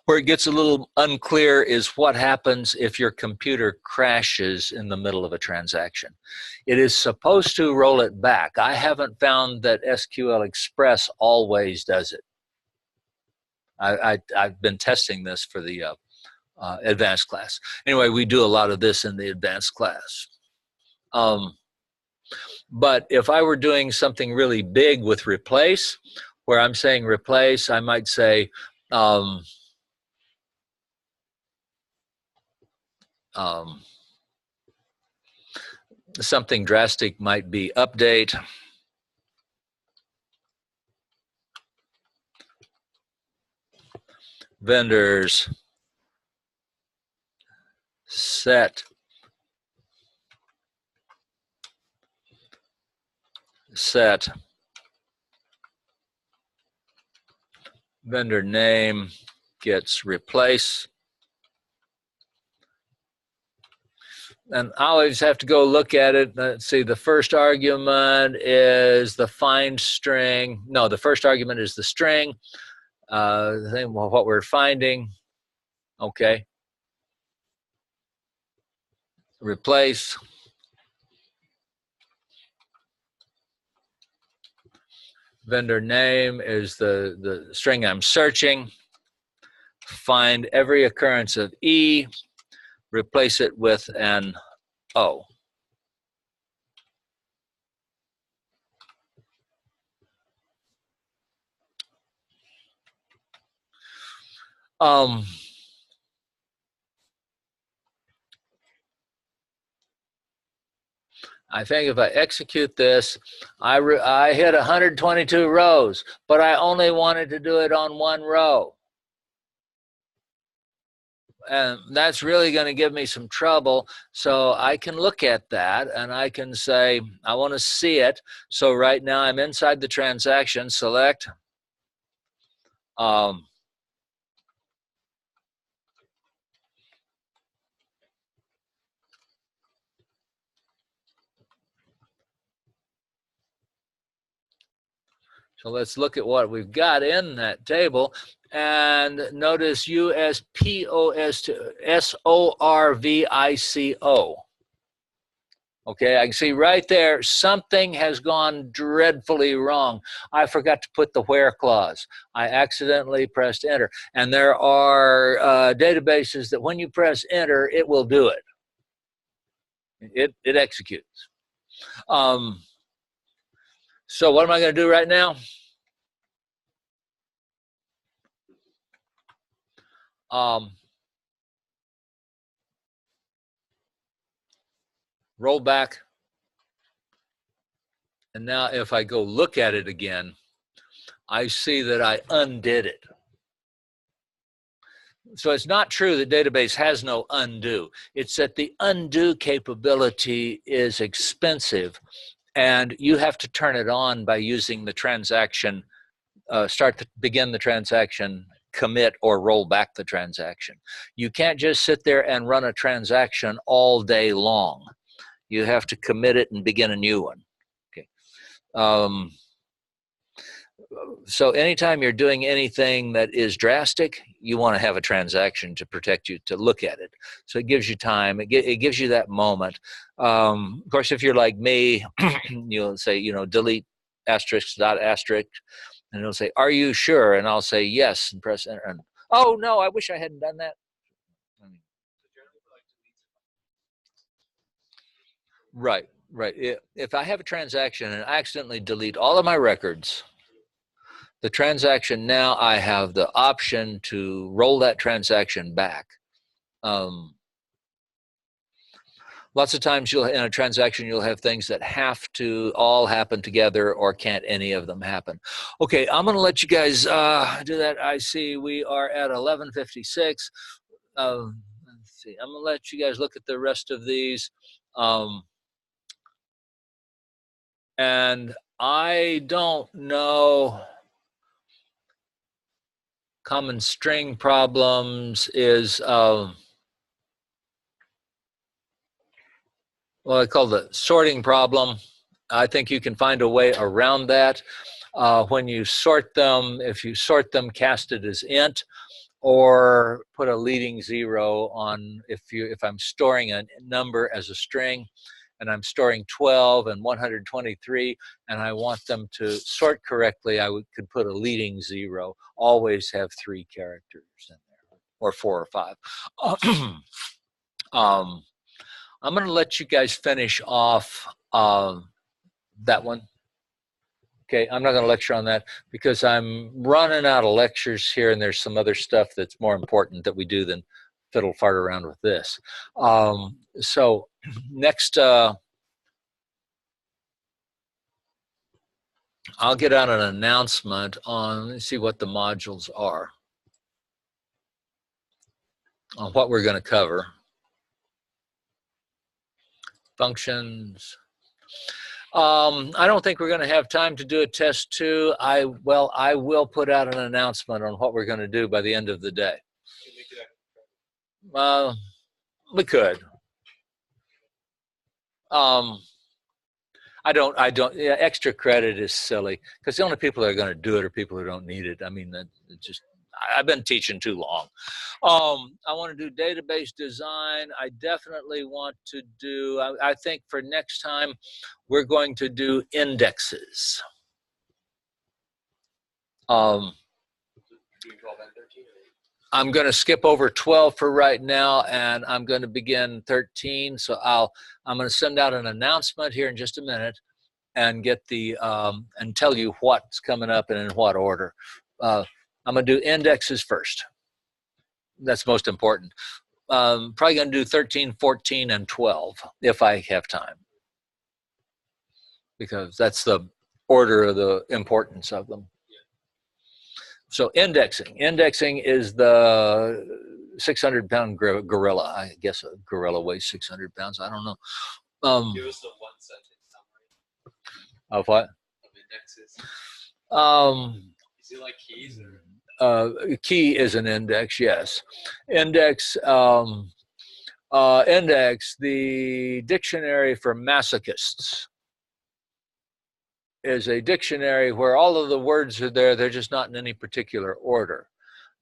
Where it gets a little unclear is what happens if your computer crashes in the middle of a transaction. It is supposed to roll it back. I haven't found that SQL Express always does it. I've been testing this for the advanced class. Anyway, we do a lot of this in the advanced class. But if I were doing something really big with replace, where I'm saying replace, I might say something drastic might be update. Vendors set vendor name gets replace. And I always have to go look at it. Let's see, the first argument is the find string. No, the first argument is the string. The thing, well, what we're finding, okay. Replace. Vendor name is the string I'm searching. Find every occurrence of E. Replace it with an O. I think if I execute this, I hit 122 rows, but I only wanted to do it on one row. And that's really going to give me some trouble. So I can look at that and I can say, I want to see it. So right now I'm inside the transaction, select. So let's look at what we've got in that table. And notice USPOSORVICO. Okay, I can see right there, something has gone dreadfully wrong. I forgot to put the where clause. I accidentally pressed enter. And there are databases that when you press enter, it will do it. It executes. So what am I going to do right now? Roll back. And now if I go look at it again, I see that I undid it. So it's not true that database has no undo. It's that the undo capability is expensive, and you have to turn it on by using the transaction, begin the transaction, commit, or roll back the transaction. You can't just sit there and run a transaction all day long. You have to commit it and begin a new one. Okay. So anytime you're doing anything that is drastic, you want to have a transaction to protect you to look at it. So it gives you time. It gives you that moment. Of course, if you're like me, you'll say, delete asterisk dot asterisk, and it'll say, "Are you sure?" And I'll say yes, and press enter. And, oh no, I wish I hadn't done that. Right. If I have a transaction and I accidentally delete all of my records, the transaction, now I have the option to roll that transaction back. Lots of times in a transaction, you'll have things that have to all happen together, or can't any of them happen. Okay, I'm going to let you guys do that. I see we are at 11:56. Let's see. I'm going to let you guys look at the rest of these. And I don't know. Common string problems is what I call the sorting problem. I think you can find a way around that. When you sort them, if you sort them, cast it as int, or put a leading 0 on, if I'm storing a number as a string, and I'm storing 12 and 123, and I want them to sort correctly, I could put a leading 0. Always have 3 characters in there, or 4 or 5. I'm going to let you guys finish off that one. Okay, I'm not going to lecture on that because I'm running out of lectures here, and there's some other stuff that's more important that we do than fiddle fart around with this. So next, I'll get out an announcement on, let's see what the modules are, on what we're going to cover. Functions. I don't think we're going to have time to do a test 2. I will put out an announcement on what we're going to do by the end of the day. We could. Yeah, extra credit is silly because the only people that are going to do it are people who don't need it. I mean, I've been teaching too long. I want to do database design. I definitely want to do, I think for next time, we're going to do indexes. I'm going to skip over 12 for right now, and I'm going to begin 13. So I'm going to send out an announcement here in just a minute and get the and tell you what's coming up and in what order. I'm going to do indexes first. That's most important. Probably going to do 13, 14, and 12 if I have time, because that's the order of the importance of them. So indexing. Indexing is the 600-pound gorilla. I guess a gorilla weighs 600 pounds. I don't know. Give us the 1-sentence summary Of what? of indexes. Is it like keys or? Key is an index, yes. Index, index, the dictionary for masochists is a dictionary where all of the words are there, they're just not in any particular order.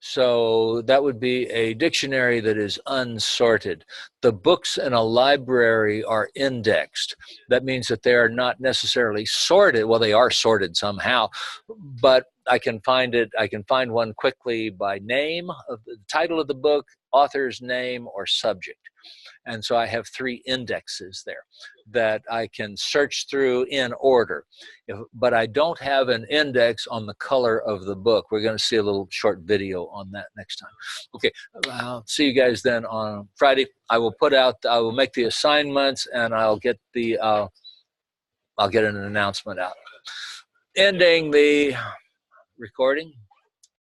So that would be a dictionary that is unsorted. The books in a library are indexed. That means that they are not necessarily sorted. Well, they are sorted somehow, but I can find it. I can find one quickly by name of the title of the book, author's name, or subject. And so I have 3 indexes there that I can search through in order. But I don't have an index on the color of the book. We're going to see a little short video on that next time. Okay, I'll see you guys then on Friday. I will make the assignments, and I'll get an announcement out. Ending the recording.